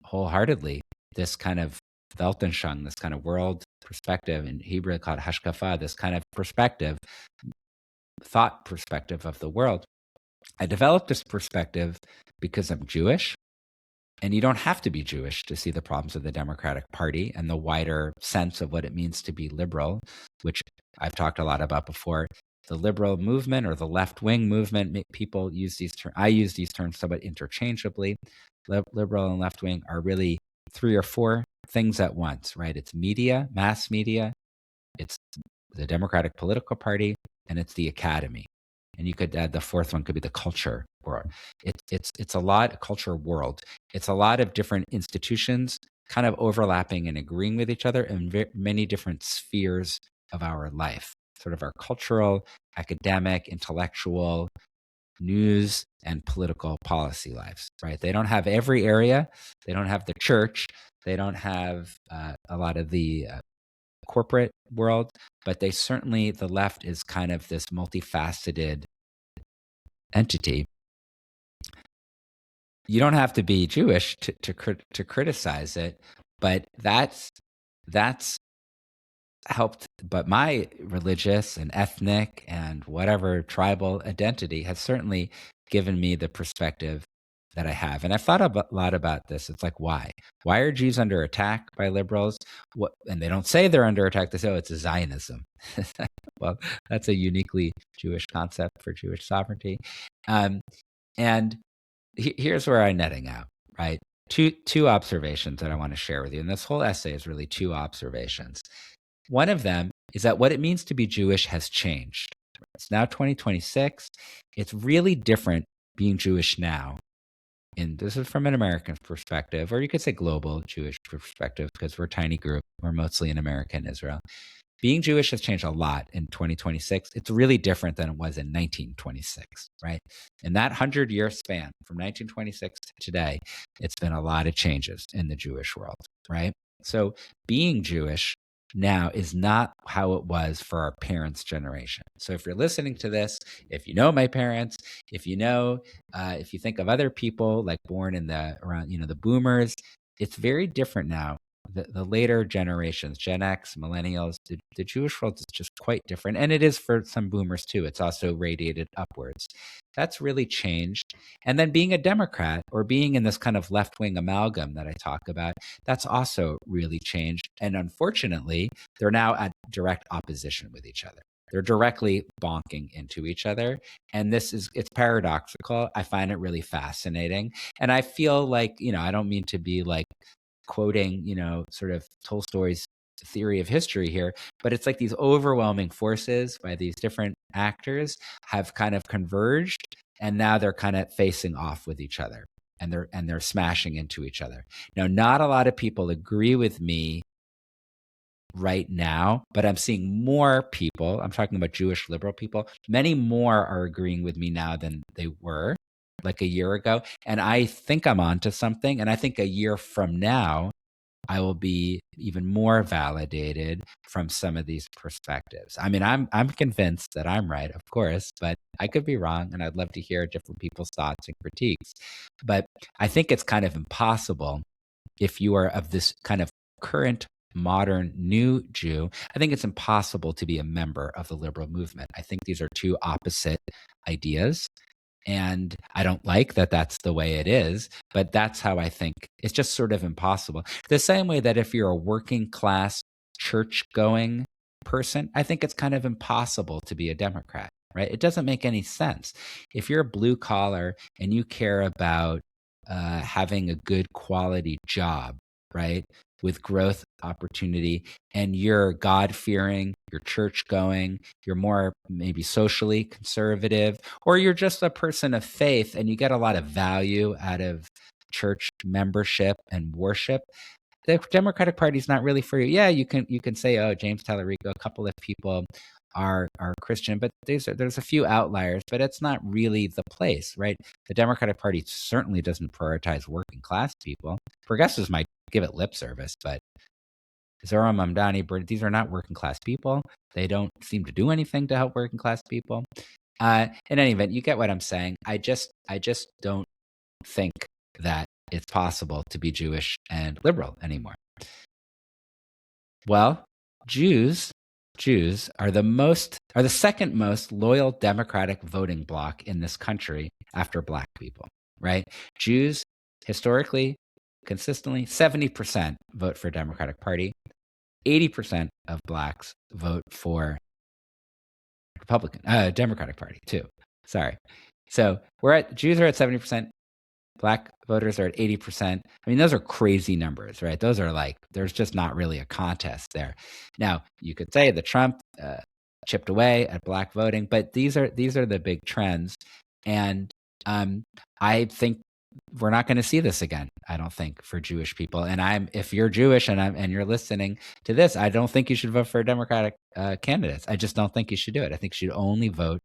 wholeheartedly this kind of Weltanschauung, this kind of world perspective, in Hebrew called hashkafa, this kind of thought perspective of the world. I developed this perspective because I'm Jewish. And you don't have to be Jewish to see the problems of the Democratic Party and the wider sense of what it means to be liberal, which I've talked a lot about before. The liberal movement or the left-wing movement, people use these terms. I use these terms somewhat interchangeably. Liberal and left-wing are really 3 or 4 things at once, right? It's media, mass media, it's the Democratic political party, and it's the academy. And you could add the 4th one could be the culture world. It's a lot culture world. It's a lot of different institutions kind of overlapping and agreeing with each other in many different spheres of our life, sort of our cultural, academic, intellectual, news, and political policy lives, right? They don't have every area. They don't have the church. They don't have a lot of the corporate world, but the left is kind of this multifaceted entity. You don't have to be Jewish to criticize it, but that's helped. But my religious and ethnic and whatever tribal identity has certainly given me the perspective that I have. And I've thought a lot about this. It's like, why? Why are Jews under attack by liberals? And they don't say they're under attack. They say, oh, it's a Zionism. Well, that's a uniquely Jewish concept for Jewish sovereignty. And here's where I'm netting out, right? Two observations that I want to share with you. And this whole essay is really 2 observations. One of them is that what it means to be Jewish has changed. It's now 2026. It's really different being Jewish now. And this is from an American perspective, or you could say global Jewish perspective, because we're a tiny group. We're mostly in America and Israel. Being Jewish has changed a lot in 2026. It's really different than it was in 1926, right? In that 100-year span from 1926 to today, it's been a lot of changes in the Jewish world, right? So being Jewish now is not how it was for our parents' generation. So if you're listening to this, if you know my parents, if you think of other people like born in the boomers, it's very different now. The later generations, Gen X, millennials, the Jewish world is just quite different. And it is for some boomers too. It's also radiated upwards. That's really changed. And then being a Democrat or being in this kind of left-wing amalgam that I talk about, that's also really changed. And unfortunately, they're now at direct opposition with each other. They're directly bonking into each other. And it's paradoxical. I find it really fascinating. And I feel like, I don't mean to be like quoting, sort of Tolstoy's theory of history here, but it's like these overwhelming forces by these different actors have kind of converged, and now they're kind of facing off with each other, and they're smashing into each other. Now, not a lot of people agree with me right now, but I'm seeing more people, I'm talking about Jewish liberal people, many more are agreeing with me now than they were like a year ago. And I think I'm onto something. And I think a year from now, I will be even more validated from some of these perspectives. I mean, I'm convinced that I'm right, of course, but I could be wrong, and I'd love to hear different people's thoughts and critiques. But I think it's kind of impossible if you are of this kind of current modern new Jew. I think it's impossible to be a member of the liberal movement. I think these are two opposite ideas. And I don't like that that's the way it is, but that's how I think. It's just sort of impossible. The same way that if you're a working class church going person, I think it's kind of impossible to be a Democrat, right? It doesn't make any sense. If you're a blue collar and you care about having a good quality job, right, with growth opportunity, and you're God-fearing, you're church-going, you're more maybe socially conservative, or you're just a person of faith and you get a lot of value out of church membership and worship, the Democratic Party is not really for you. Yeah, you can say, oh, James Tallarico, a couple of people are Christian, but there's a few outliers, but it's not really the place, right? The Democratic Party certainly doesn't prioritize working class people. Progressives might give it lip service, but Zohran Mamdani, these are not working class people. They don't seem to do anything to help working class people. In any event, you get what I'm saying. I just don't think that it's possible to be Jewish and liberal anymore. Well, Jews are the second most loyal Democratic voting bloc in this country after Black people, right? Jews historically, consistently, 70% vote for Democratic Party. 80% of Blacks vote for Democratic Party too. Sorry. So Jews are at 70%. Black voters are at 80%. I mean, those are crazy numbers, right? Those are like, there's just not really a contest there. Now, you could say that Trump chipped away at Black voting, but these are the big trends. And I think we're not going to see this again, I don't think, for Jewish people. And if you're Jewish and you're listening to this, I don't think you should vote for Democratic candidates. I just don't think you should do it. I think you should only vote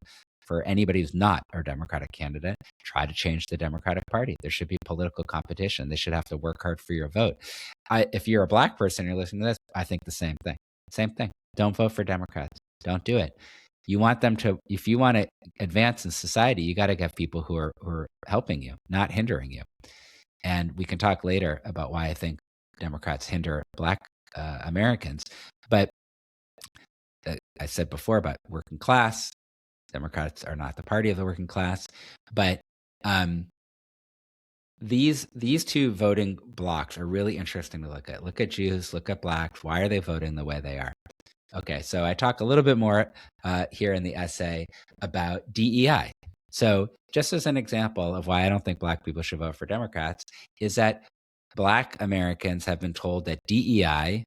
for anybody who's not a Democratic candidate. Try to change the Democratic Party. There should be political competition. They should have to work hard for your vote. If you're a Black person, you're listening to this, I think the same thing. Same thing. Don't vote for Democrats. Don't do it. You want them to, if you want to advance in society, you got to get people who are helping you, not hindering you. And we can talk later about why I think Democrats hinder Black Americans. But I said before about working class. Democrats are not the party of the working class, but these two voting blocks are really interesting to look at. Look at Jews, look at Blacks. Why are they voting the way they are? Okay, so I talk a little bit more here in the essay about DEI. So just as an example of why I don't think Black people should vote for Democrats is that Black Americans have been told that DEI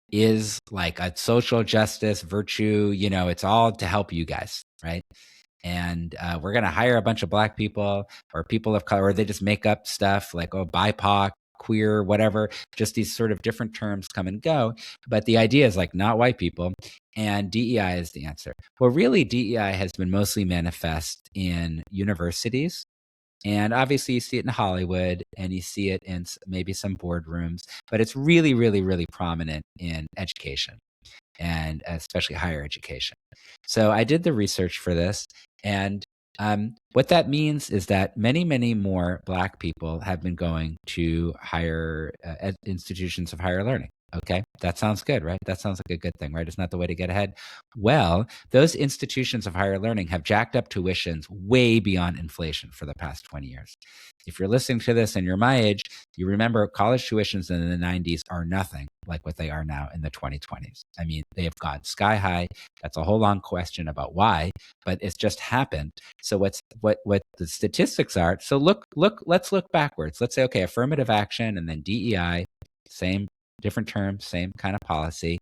is like a social justice virtue, it's all to help you guys, right? And we're going to hire a bunch of Black people or people of color, or they just make up stuff like, BIPOC, queer, whatever, just these sort of different terms come and go. But the idea is like not white people, and DEI is the answer. Well, really, DEI has been mostly manifest in universities. And obviously you see it in Hollywood and you see it in maybe some boardrooms, but it's really, really, really prominent in education and especially higher education. So I did the research for this, and what that means is that many, many more Black people have been going to higher institutions of higher learning. Okay, that sounds good, right? That sounds like a good thing, right? It's not the way to get ahead. Well, those institutions of higher learning have jacked up tuitions way beyond inflation for the past 20 years. If you're listening to this and you're my age, You remember college tuitions in the 90s are nothing like what they are now in the 2020s. I mean, they have gone sky high. That's a whole long question about why, but it's just happened. So what the statistics are, so let's look backwards. Let's say, okay, affirmative action and then DEI, same, different terms, same kind of policy.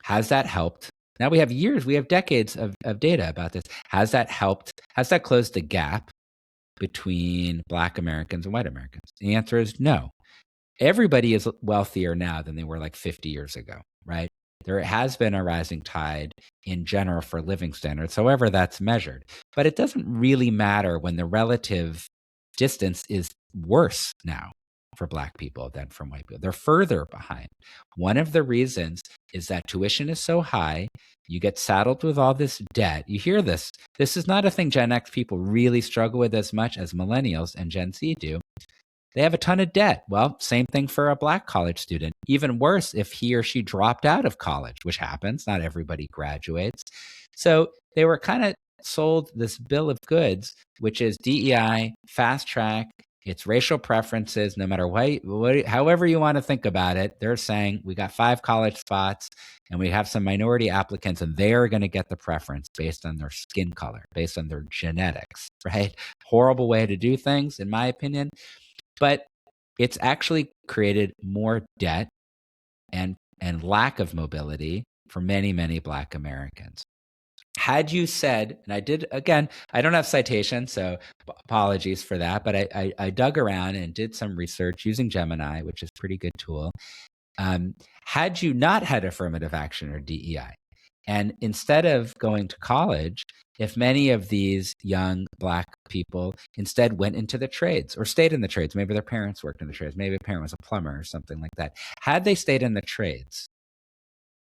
Has that helped? Now we have years, we have decades of data about this. Has that helped? Has that closed the gap between Black Americans and white Americans? The answer is no. Everybody is wealthier now than they were like 50 years ago, right? There has been a rising tide in general for living standards, however that's measured. But it doesn't really matter when the relative distance is worse now for Black people than from white people. They're further behind. One of the reasons is that tuition is so high, you get saddled with all this debt. You hear this. This is not a thing Gen X people really struggle with as much as millennials and Gen Z do. They have a ton of debt. Well, same thing for a Black college student. Even worse if he or she dropped out of college, which happens. Not everybody graduates. So they were kind of sold this bill of goods, which is DEI, fast track. It's racial preferences, no matter what, however you want to think about it. They're saying we got 5 college spots and we have some minority applicants and they're going to get the preference based on their skin color, based on their genetics, right? Horrible way to do things, in my opinion. But it's actually created more debt and lack of mobility for many, many Black Americans. Had you said, and I did, again, I don't have citations, so apologies for that, but I dug around and did some research using Gemini, which is a pretty good tool. Had you not had affirmative action or DEI, and instead of going to college, if many of these young Black people instead went into the trades or stayed in the trades, maybe their parents worked in the trades, maybe a parent was a plumber or something like that. Had they stayed in the trades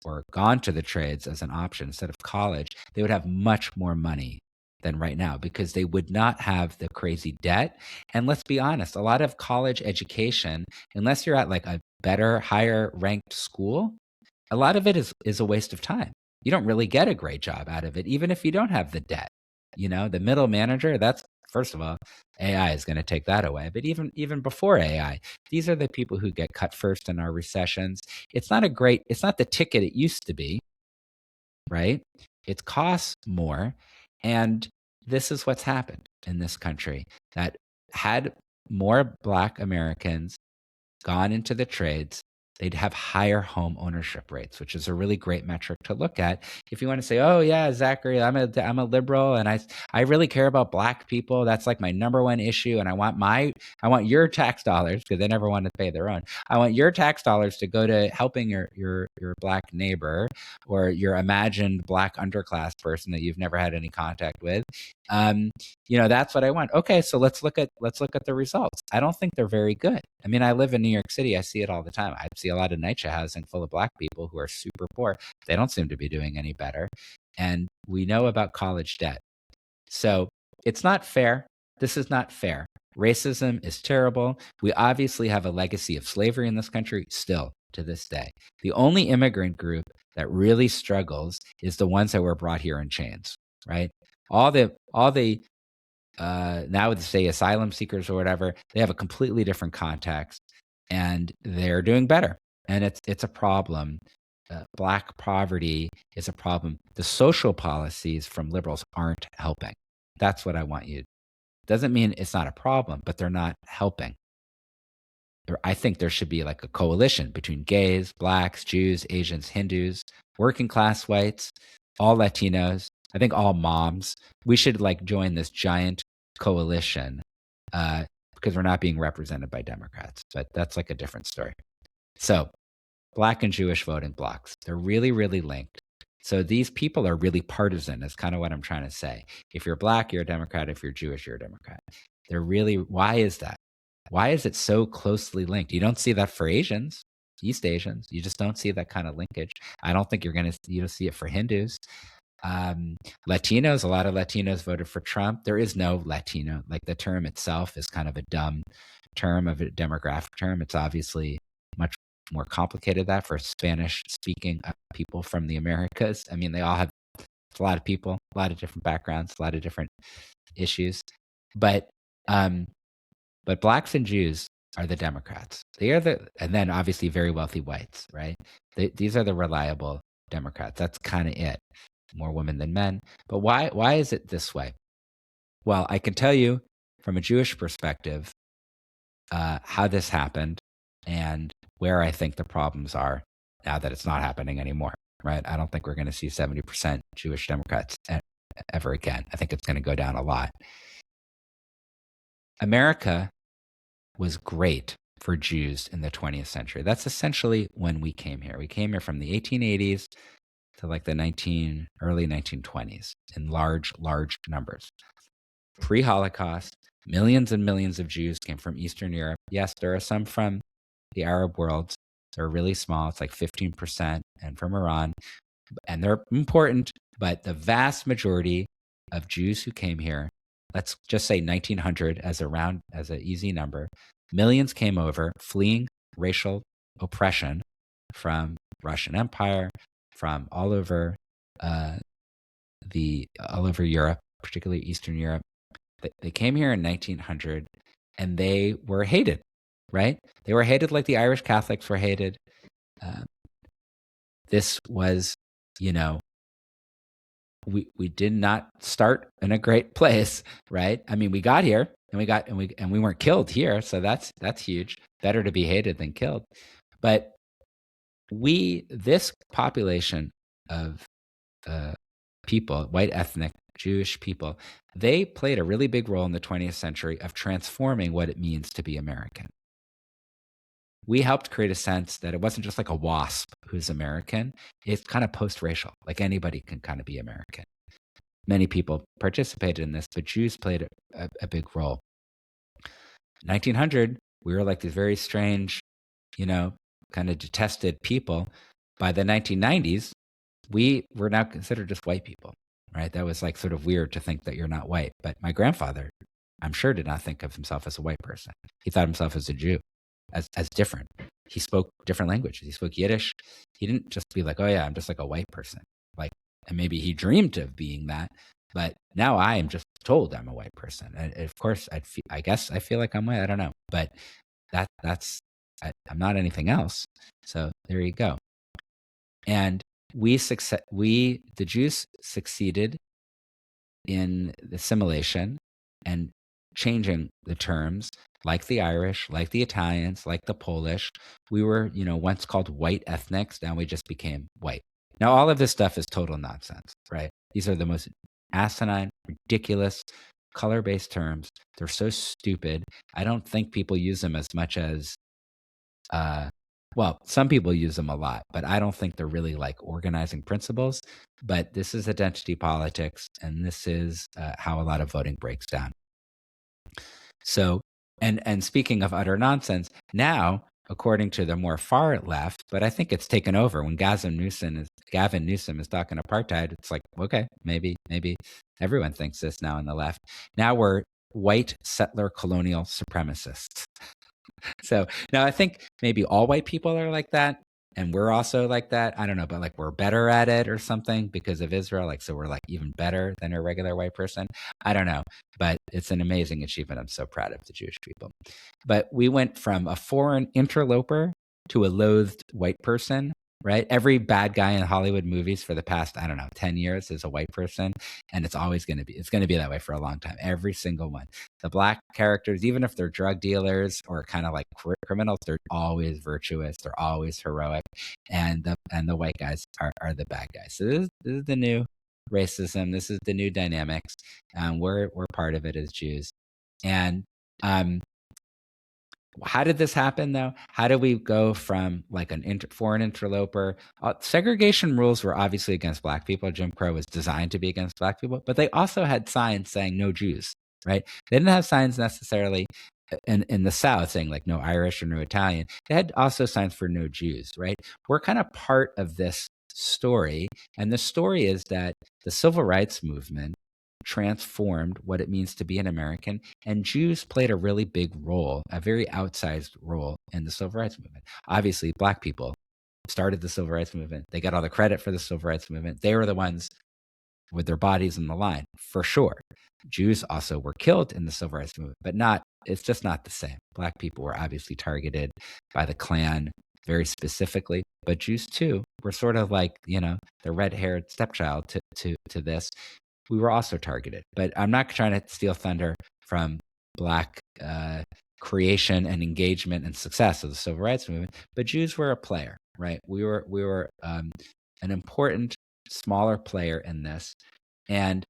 or gone to the trades as an option instead of college, they would have much more money than right now because they would not have the crazy debt. And let's be honest, a lot of college education, unless you're at like a better, higher ranked school, a lot of it is a waste of time. You don't really get a great job out of it, even if you don't have the debt. You know, the middle manager, that's, first of all, AI is going to take that away. But even before AI, these are the people who get cut first in our recessions. It's not the ticket it used to be, right? It costs more. And this is what's happened in this country, that had more Black Americans gone into the trades, they'd have higher home ownership rates, which is a really great metric to look at. If you want to say, oh yeah, Zachary, I'm a liberal and I really care about Black people. That's like my number one issue. And I want your tax dollars, because they never want to pay their own. I want your tax dollars to go to helping your Black neighbor or your imagined Black underclass person that you've never had any contact with. That's what I want. Okay, so let's look at the results. I don't think they're very good. I mean, I live in New York City. I see it all the time. I see a lot of NYCHA housing full of Black people who are super poor. They don't seem to be doing any better. And we know about college debt. So it's not fair. This is not fair. Racism is terrible. We obviously have a legacy of slavery in this country still to this day. The only immigrant group that really struggles is the ones that were brought here in chains, right? All the now with say asylum seekers or whatever, they have a completely different context and they're doing better. And it's a problem. Black poverty is a problem. The social policies from liberals aren't helping. That's what I want you. Doesn't mean it's not a problem, but they're not helping. I think there should be like a coalition between gays, Blacks, Jews, Asians, Hindus, working class whites, all Latinos. I think all moms. We should like join this giant coalition because we're not being represented by Democrats. But that's like a different story. So Black and Jewish voting blocks, they're really, really linked. So these people are really partisan is kind of what I'm trying to say. If you're Black, you're a Democrat. If you're Jewish, you're a Democrat. Why is that? Why is it so closely linked? You don't see that for Asians, East Asians. You just don't see that kind of linkage. I don't think you don't see it for Hindus. Latinos, a lot of Latinos voted for Trump. There is no Latino. Like the term itself is kind of a dumb term of a demographic term. It's obviously much more complicated that for Spanish speaking people from the Americas. I mean, they all have a lot of people, a lot of different backgrounds, a lot of different issues. But Blacks and Jews, are the Democrats. And then obviously very wealthy whites, right? These are the reliable Democrats. That's kind of it. More women than men. But why is it this way? Well, I can tell you from a Jewish perspective how this happened and where I think the problems are now that it's not happening anymore, right? I don't think we're going to see 70% Jewish Democrats ever again. I think it's going to go down a lot. America was great for Jews in the 20th century. That's essentially when we came here. We came here from the 1880s to like the early 1920s in large numbers. Pre-Holocaust, millions and millions of Jews came from Eastern Europe. Yes, there are some from the Arab world. They're really small. It's like 15%, and from Iran. And they're important, but the vast majority of Jews who came here, let's just say 1900 as an easy number, millions came over fleeing racial oppression from Russian Empire, from all over Europe, particularly Eastern Europe. They came here in 1900 and they were hated, right? They were hated like the Irish Catholics were hated. This was, we did not start in a great place, right? I mean, we got here and we weren't killed here, so that's huge. Better to be hated than killed. But this population of people, white ethnic Jewish people, they played a really big role in the 20th century of transforming what it means to be American. We helped create a sense that it wasn't just like a WASP who's American. It's kind of post-racial, like anybody can kind of be American. Many people participated in this, but Jews played a big role. 1900, we were like these very strange, kind of detested people. By the 1990s, we were now considered just white people, right? That was like sort of weird to think that you're not white. But my grandfather, I'm sure, did not think of himself as a white person. He thought of himself as a Jew, as different. He spoke different languages. He spoke Yiddish. He didn't just be like, oh yeah, I'm just like a white person. And maybe he dreamed of being that, but now I am just told I'm a white person. And of course, I guess I feel like I'm white. I don't know, but I'm not anything else. So there you go. And the Jews succeeded in the assimilation and changing the terms, like the Irish, like the Italians, like the Polish. We were, once called white ethnics. Now we just became white. Now, all of this stuff is total nonsense, right? These are the most asinine, ridiculous, color-based terms. They're so stupid. I don't think people use them as much as, some people use them a lot, but I don't think they're really like organizing principles. But this is identity politics, and this is how a lot of voting breaks down. So, and speaking of utter nonsense, now, according to the more far left, but I think it's taken over when Gavin Newsom is talking apartheid. It's like, okay, maybe everyone thinks this now on the left. Now we're white settler colonial supremacists. So now I think maybe all white people are like that. And we're also like that. I don't know, but like we're better at it or something because of Israel. Like, so we're like even better than a regular white person. I don't know, but it's an amazing achievement. I'm so proud of the Jewish people. But we went from a foreign interloper to a loathed white person, right? Every bad guy in Hollywood movies for the past, 10 years is a white person. And it's going to be that way for a long time. Every single one. The black characters, even if they're drug dealers or kind of like criminals, they're always virtuous. They're always heroic. And the white guys are the bad guys. So this is the new racism. This is the new dynamics. We're part of it as Jews. And how did this happen, though? How did we go from like foreign interloper? Segregation rules were obviously against Black people. Jim Crow was designed to be against Black people, but they also had signs saying no Jews, right? They didn't have signs necessarily in the South saying like no Irish or no Italian. They had also signs for no Jews, right? We're kind of part of this story. And the story is that the civil rights movement transformed what it means to be an American, and Jews played a really big role, a very outsized role in the civil rights movement. Obviously, Black people started the civil rights movement. They got all the credit for the civil rights movement. They were the ones with their bodies in the line, for sure. Jews also were killed in the civil rights movement, but it's just not the same. Black people were obviously targeted by the Klan very specifically, but Jews too were sort of like, the red-haired stepchild to this. We were also targeted, but I'm not trying to steal thunder from Black creation and engagement and success of the civil rights movement, but Jews were a player, right? We were an important smaller player in this, and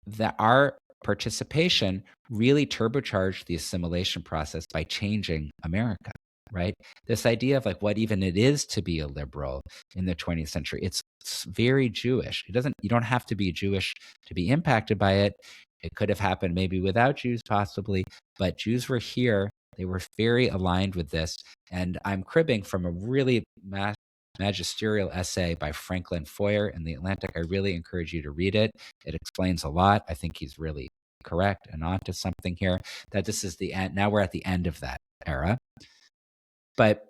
that our participation really turbocharged the assimilation process by changing America, right? This idea of like what even it is to be a liberal in the 20th century, it's very Jewish. You don't have to be Jewish to be impacted by it. It could have happened maybe without Jews possibly, but Jews were here. They were very aligned with this. And I'm cribbing from a really magisterial essay by Franklin Foer in The Atlantic. I really encourage you to read it. It explains a lot. I think he's really correct and onto something here, that this is the end. Now we're at the end of that era. But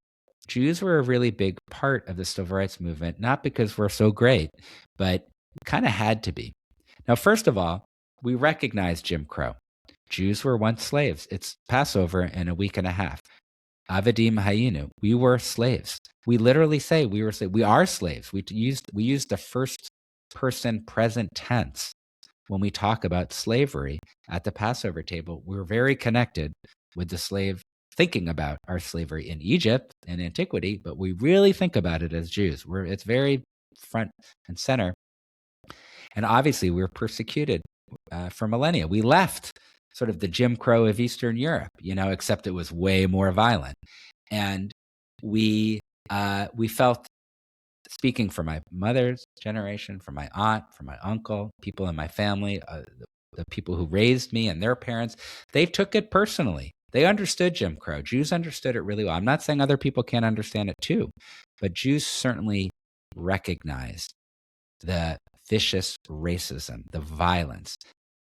Jews were a really big part of the civil rights movement, not because we're so great, but kind of had to be. Now, first of all, we recognize Jim Crow. Jews were once slaves. It's Passover in a week and a half. Avadim Hayinu. We were slaves. We literally say we were slaves. We are slaves. We used the first person present tense when we talk about slavery at the Passover table. We're very connected with the slave, thinking about our slavery in Egypt and antiquity, but we really think about it as Jews. It's very front and center. And obviously, we were persecuted for millennia. We left sort of the Jim Crow of Eastern Europe, except it was way more violent. And we felt, speaking for my mother's generation, for my aunt, for my uncle, people in my family, the people who raised me and their parents, they took it personally. They understood Jim Crow. Jews understood it really well. I'm not saying other people can't understand it too, but Jews certainly recognized the vicious racism, the violence,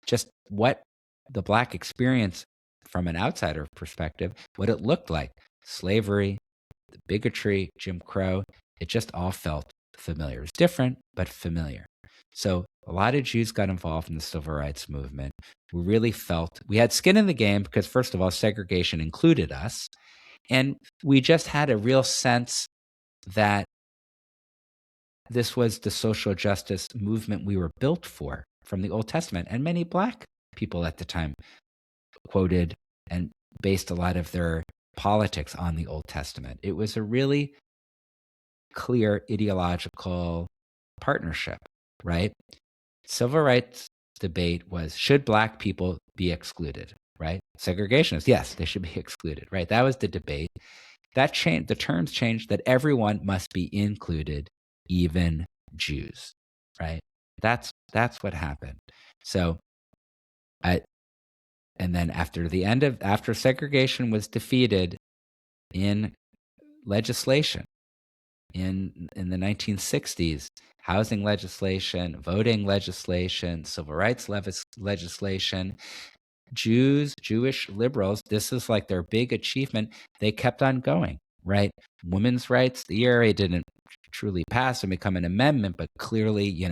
just what the Black experience from an outsider perspective, what it looked like, slavery, the bigotry, Jim Crow, it just all felt familiar. It was different, but familiar. So a lot of Jews got involved in the civil rights movement. We really felt we had skin in the game because, first of all, segregation included us. And we just had a real sense that this was the social justice movement we were built for from the Old Testament. And many Black people at the time quoted and based a lot of their politics on the Old Testament. It was a really clear ideological partnership, right? Civil rights debate was, should Black people be excluded, right? Segregationists, yes, they should be excluded, right? That was the debate. That changed, the terms changed that everyone must be included, even Jews, right? That's what happened. So and then after segregation was defeated in legislation in the 1960s, housing legislation, voting legislation, civil rights legislation, Jewish liberals, this is like their big achievement. They kept on going, right? Women's rights, the ERA didn't truly pass and become an amendment, but clearly,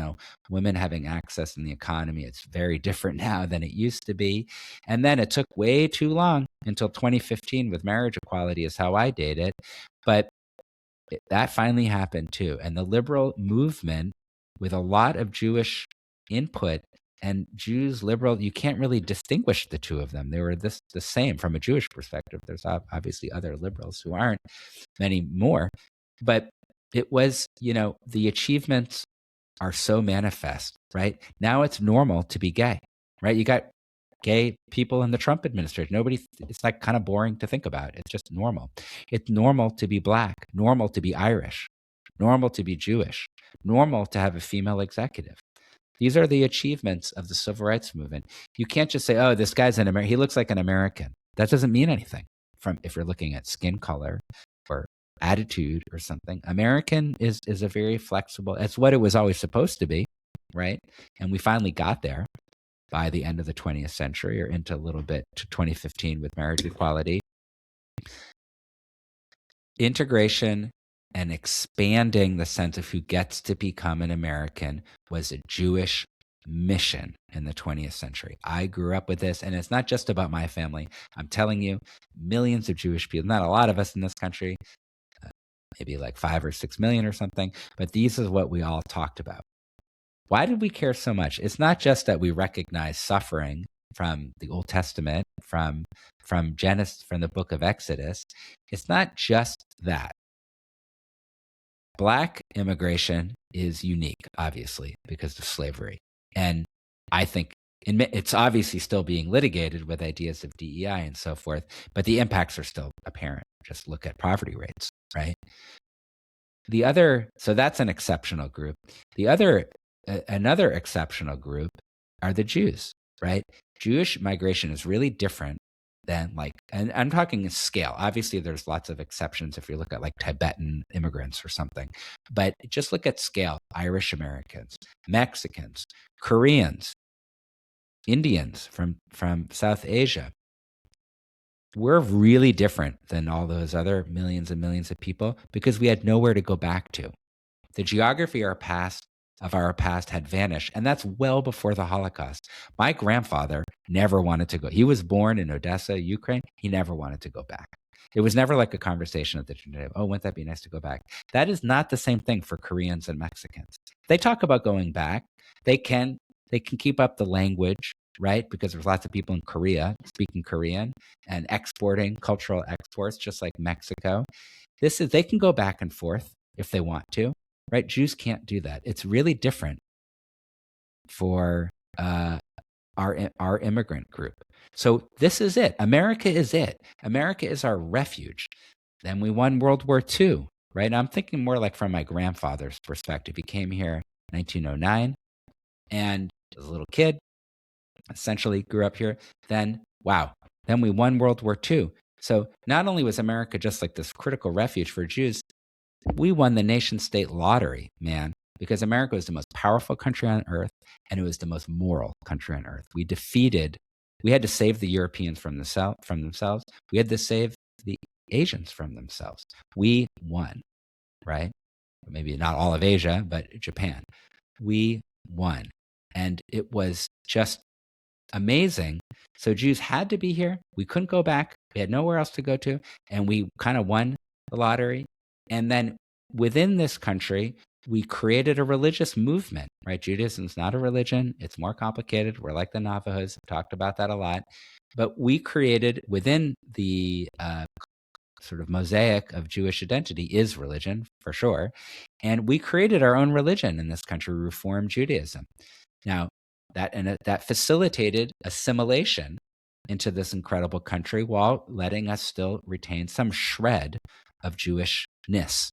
women having access in the economy, it's very different now than it used to be. And then it took way too long until 2015 with marriage equality is how I date it. But that finally happened too. And the liberal movement, with a lot of Jewish input, and Jews, liberal, you can't really distinguish the two of them. They were the same from a Jewish perspective. There's obviously other liberals who aren't, many more. But it was, the achievements are so manifest, right? Now it's normal to be gay, right? You got gay people in the Trump administration. It's like kind of boring to think about. It's just normal. It's normal to be Black, normal to be Irish, normal to be Jewish, normal to have a female executive. These are the achievements of the civil rights movement. You can't just say, oh, this guy's an American. He looks like an American. That doesn't mean anything if you're looking at skin color or attitude or something. American is a very flexible, it's what it was always supposed to be, right? And we finally got there by the end of the 20th century, or into a little bit to 2015 with marriage equality. Integration and expanding the sense of who gets to become an American was a Jewish mission in the 20th century. I grew up with this, and it's not just about my family. I'm telling you, millions of Jewish people, not a lot of us in this country, maybe like 5 or 6 million or something, but these is what we all talked about. Why did we care so much? It's not just that we recognize suffering from the Old Testament, from Genesis, from the book of Exodus. It's not just that. Black immigration is unique, obviously, because of slavery. And I think it's obviously still being litigated with ideas of DEI and so forth, but the impacts are still apparent. Just look at poverty rates, right? So that's an exceptional group. Another exceptional group are the Jews, right? Jewish migration is really different than and I'm talking scale. Obviously, there's lots of exceptions if you look at like Tibetan immigrants or something, but just look at scale. Irish Americans, Mexicans, Koreans, Indians from South Asia. We're really different than all those other millions and millions of people because we had nowhere to go back to. The geography of our past had vanished, and that's well before the Holocaust. My grandfather never wanted to go. He was born in Odessa, Ukraine. He never wanted to go back. It was never like a conversation at the dinner table. Oh, wouldn't that be nice to go back? That is not the same thing for Koreans and Mexicans. They talk about going back. They can keep up the language, right? Because there's lots of people in Korea speaking Korean and exporting cultural exports, just like Mexico. They can go back and forth if they want to, right? Jews can't do that. It's really different for our immigrant group. So this is it. America is it. America is our refuge. Then we won World War II, right? I'm thinking more like from my grandfather's perspective. He came here in 1909 and as a little kid, essentially grew up here. Then we won World War II. So not only was America just like this critical refuge for Jews, we won the nation state lottery, man, because America was the most powerful country on earth and it was the most moral country on earth. We had to save the Europeans from themselves. We had to save the Asians from themselves. We won, right? Maybe not all of Asia, but Japan. We won. And it was just amazing. So Jews had to be here. We couldn't go back. We had nowhere else to go to. And we kind of won the lottery. And then within this country, we created a religious movement, right? Judaism is not a religion. It's more complicated. We're like the Navajos. I've talked about that a lot. But we created within the sort of mosaic of Jewish identity is religion, for sure. And we created our own religion in this country, Reform Judaism. Now, that facilitated assimilation into this incredible country while letting us still retain some shred of Jewishness,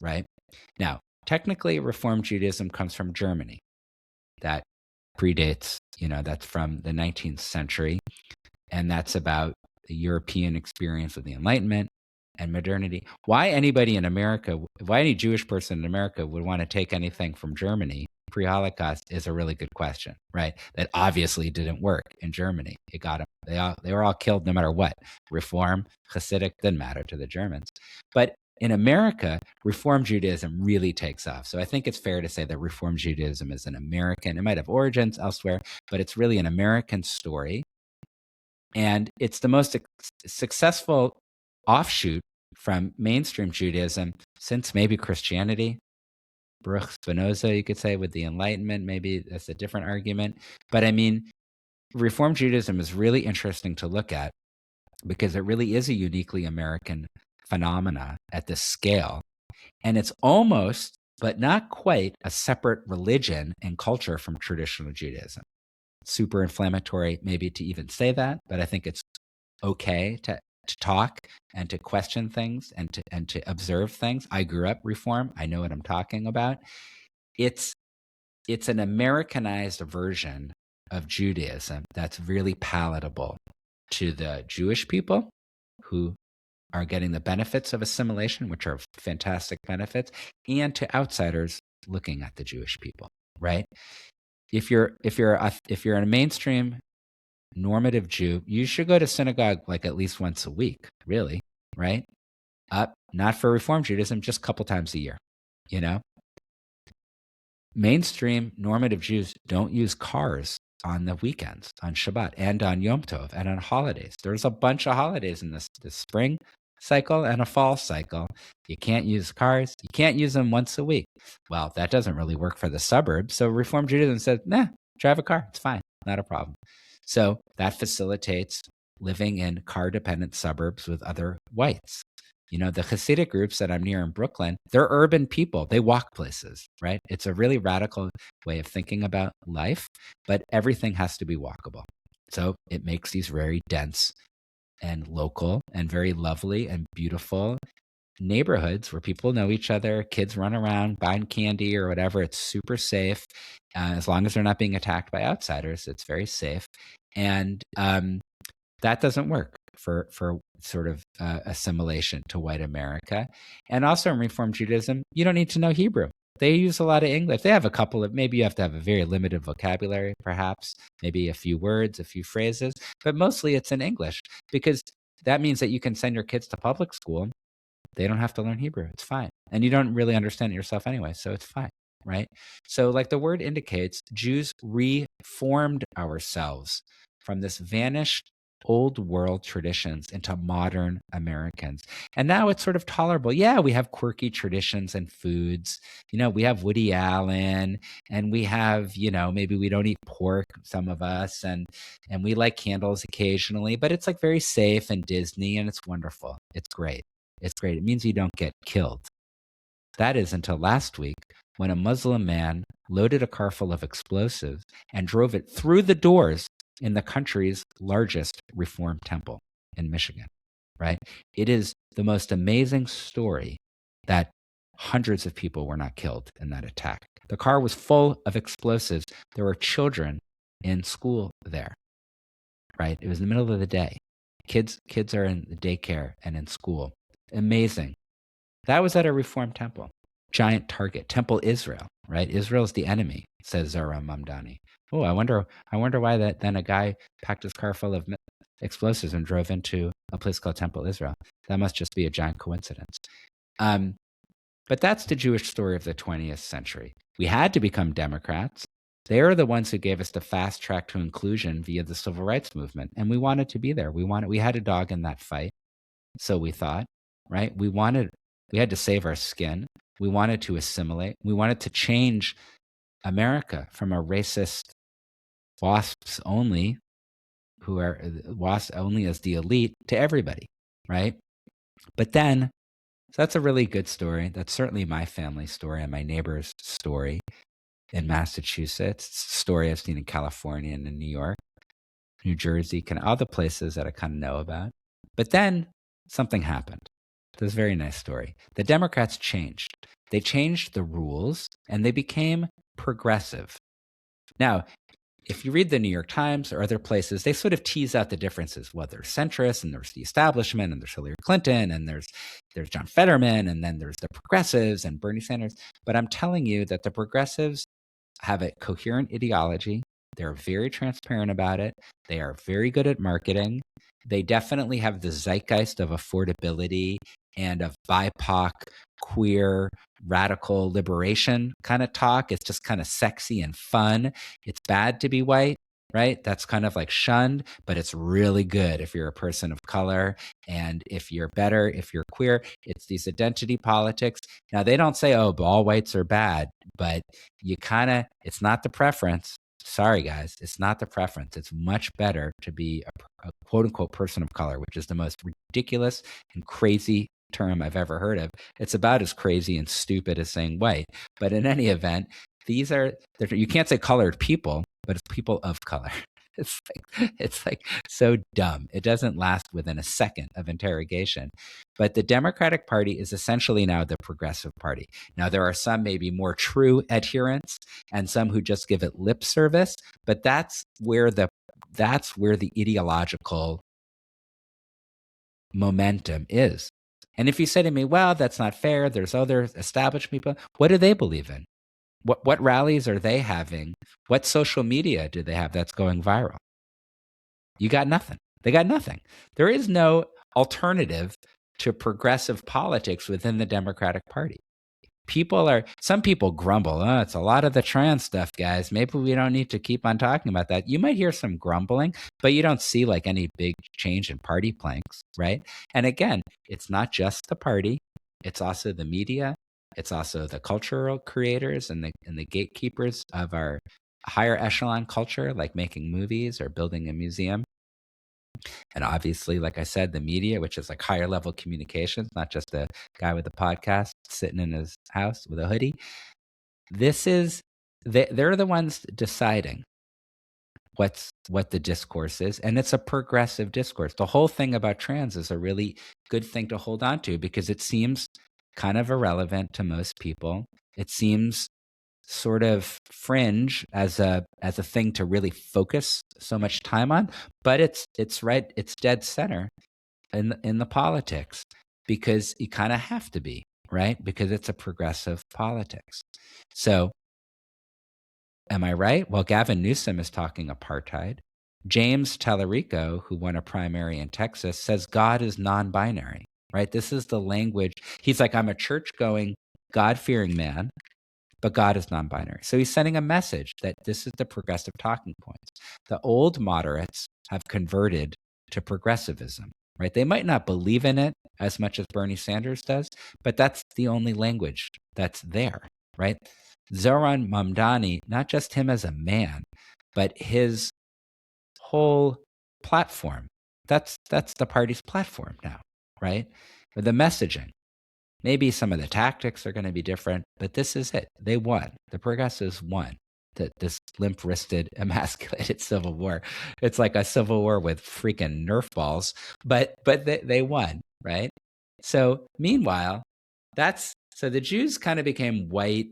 right? Now, technically, Reform Judaism comes from Germany. That predates, that's from the 19th century. And that's about the European experience of the Enlightenment and modernity. Why any Jewish person in America would want to take anything from Germany pre-Holocaust is a really good question, right? That obviously didn't work in Germany. It got them. They were all killed no matter what. Reform, Hasidic, didn't matter to the Germans. But in America, Reform Judaism really takes off. So I think it's fair to say that Reform Judaism is an American. It might have origins elsewhere, but it's really an American story. And it's the most successful offshoot from mainstream Judaism since maybe Christianity. Baruch Spinoza, you could say, with the Enlightenment. Maybe that's a different argument. But I mean, Reform Judaism is really interesting to look at because it really is a uniquely American phenomena at this scale. And it's almost, but not quite, a separate religion and culture from traditional Judaism. Super inflammatory maybe to even say that, but I think it's okay to talk and to question things and to observe things. I grew up Reform. I know what I'm talking about. It's an Americanized version of Judaism that's really palatable to the Jewish people who are getting the benefits of assimilation, which are fantastic benefits, and to outsiders looking at the Jewish people, right? If you're a mainstream normative Jew, you should go to synagogue like at least once a week, really, right? Not for Reform Judaism, just a couple times a year, mainstream normative Jews don't use cars on the weekends, on Shabbat and on Yom Tov and on holidays. There's a bunch of holidays in this spring cycle and a fall cycle. You can't use cars. You can't use them once a week. Well, that doesn't really work for the suburbs. So Reform Judaism said, nah, drive a car. It's fine. Not a problem. So that facilitates living in car-dependent suburbs with other whites. You know, the Hasidic groups that I'm near in Brooklyn, they're urban people. They walk places, right? It's a really radical way of thinking about life, but everything has to be walkable. So it makes these very dense and local and very lovely and beautiful neighborhoods where people know each other, kids run around buying candy or whatever. It's super safe. As long as they're not being attacked by outsiders, it's very safe. And that doesn't work for sort of assimilation to white America. And also in Reform Judaism, you don't need to know Hebrew. They use a lot of English. They have a couple of, maybe you have to have a very limited vocabulary, perhaps, maybe a few words, a few phrases, but mostly it's in English, because that means that you can send your kids to public school. They don't have to learn Hebrew. It's fine. And you don't really understand it yourself anyway, so it's fine, right? So like the word indicates, Jews reformed ourselves from this vanished old world traditions into modern Americans. And now it's sort of tolerable. Yeah, we have quirky traditions and foods. You know, we have Woody Allen, and we have, you know, maybe we don't eat pork, some of us, and we like candles occasionally, but it's like very safe and Disney, and it's wonderful. It's great. It's great. It means you don't get killed. That is until last week, when a Muslim man loaded a car full of explosives and drove it through the doors in the country's largest Reform temple in Michigan, right? It is the most amazing story that hundreds of people were not killed in that attack. The car was full of explosives. There were children in school there, right? It was in the middle of the day. Kids are in the daycare and in school. Amazing. That was at a Reform temple. Giant target. Temple Israel, right? Israel's the enemy, says Zohar Mamdani. Oh, I wonder why that then a guy packed his car full of explosives and drove into a place called Temple Israel. That must just be a giant coincidence. But that's the Jewish story of the 20th century. We had to become Democrats. They are the ones who gave us the fast track to inclusion via the civil rights movement, and we wanted to be there. We had a dog in that fight, so we thought, right? We had to save our skin. We wanted to assimilate. We wanted to change America from a racist WASPs only, who are WASPs only as the elite, to everybody, right? But then, so that's a really good story. That's certainly my family's story and my neighbor's story in Massachusetts. It's a story I've seen in California and in New York, New Jersey, all the places that I kind of know about. But then something happened. This very nice story. The Democrats changed. They changed the rules and they became progressive. Now, if you read the New York Times or other places, they sort of tease out the differences. Well, there's centrists and there's the establishment and there's Hillary Clinton and there's John Fetterman and then there's the progressives and Bernie Sanders. But I'm telling you that the progressives have a coherent ideology. They're very transparent about it. They are very good at marketing. They definitely have the zeitgeist of affordability and of BIPOC, queer, radical liberation kind of talk. It's just kind of sexy and fun. It's bad to be white, right? That's kind of like shunned, but it's really good if you're a person of color. And if you're better, if you're queer, it's these identity politics. Now, they don't say, oh, all whites are bad, but it's not the preference. Sorry, guys, it's not the preference. It's much better to be a quote unquote person of color, which is the most ridiculous and crazy term I've ever heard of. It's about as crazy and stupid as saying white. But in any event, you can't say colored people, but it's people of color. It's like so dumb. It doesn't last within a second of interrogation. But the Democratic Party is essentially now the progressive party. Now, there are some maybe more true adherents and some who just give it lip service, but that's where the ideological momentum is. And if you say to me, well, that's not fair, there's other established people, what do they believe in? What rallies are they having? What social media do they have that's going viral? You got nothing. They got nothing. There is no alternative to progressive politics within the Democratic Party. some people grumble, oh, it's a lot of the trans stuff, guys. Maybe we don't need to keep on talking about that. You might hear some grumbling, but you don't see like any big change in party planks, right? And again, it's not just the party, it's also the media, it's also the cultural creators and the gatekeepers of our higher echelon culture, like making movies or building a museum. And obviously, like I said, the media, which is like higher level communications, not just a guy with a podcast sitting in his house with a hoodie. They're the ones deciding what the discourse is. And it's a progressive discourse. The whole thing about trans is a really good thing to hold on to because it seems kind of irrelevant to most people. It seems sort of fringe as a thing to really focus so much time on, but it's dead center in the politics because you kind of have to be, right? Because it's a progressive politics. So am I right? Well, Gavin Newsom is talking apartheid. James Tallarico, who won a primary in Texas, says God is non-binary, right? This is the language. He's like, I'm a church-going, God-fearing man, but God is non-binary. So he's sending a message that this is the progressive talking points. The old moderates have converted to progressivism, right? They might not believe in it as much as Bernie Sanders does, but that's the only language that's there, right? Zohran Mamdani, not just him as a man, but his whole platform, that's the party's platform now, right? Or the messaging. Maybe some of the tactics are going to be different, but this is it. They won. The progressives won this limp-wristed, emasculated civil war. It's like a civil war with freaking Nerf balls, but they won, right? So meanwhile, so the Jews kind of became white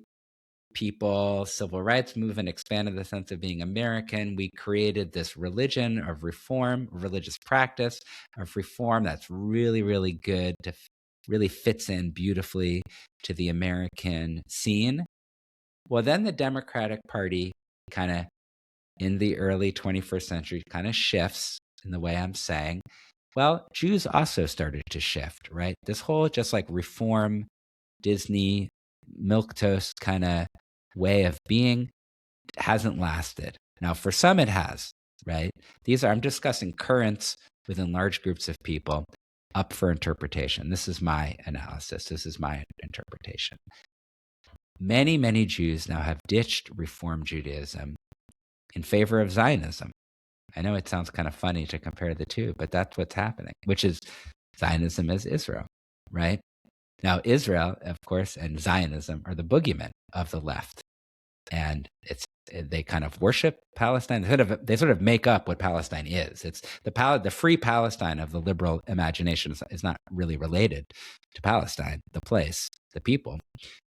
people. Civil rights movement expanded the sense of being American. We created this religion of reform, religious practice of reform that's really, really good to really fits in beautifully to the American scene. Well, then the Democratic Party kind of in the early 21st century kind of shifts in the way I'm saying. Well, Jews also started to shift, right? This whole just like reform, Disney, milquetoast kind of way of being hasn't lasted. Now, for some it has, right? I'm discussing currents within large groups of people up for interpretation. This is my analysis. This is my interpretation. Many, many Jews now have ditched Reform Judaism in favor of Zionism. I know it sounds kind of funny to compare the two, but that's what's happening, which is Zionism is Israel, right? Now, Israel, of course, and Zionism are the boogeymen of the left. And they kind of worship Palestine. They sort of make up what Palestine is. It's the free Palestine of the liberal imagination is not really related to Palestine, the place, the people.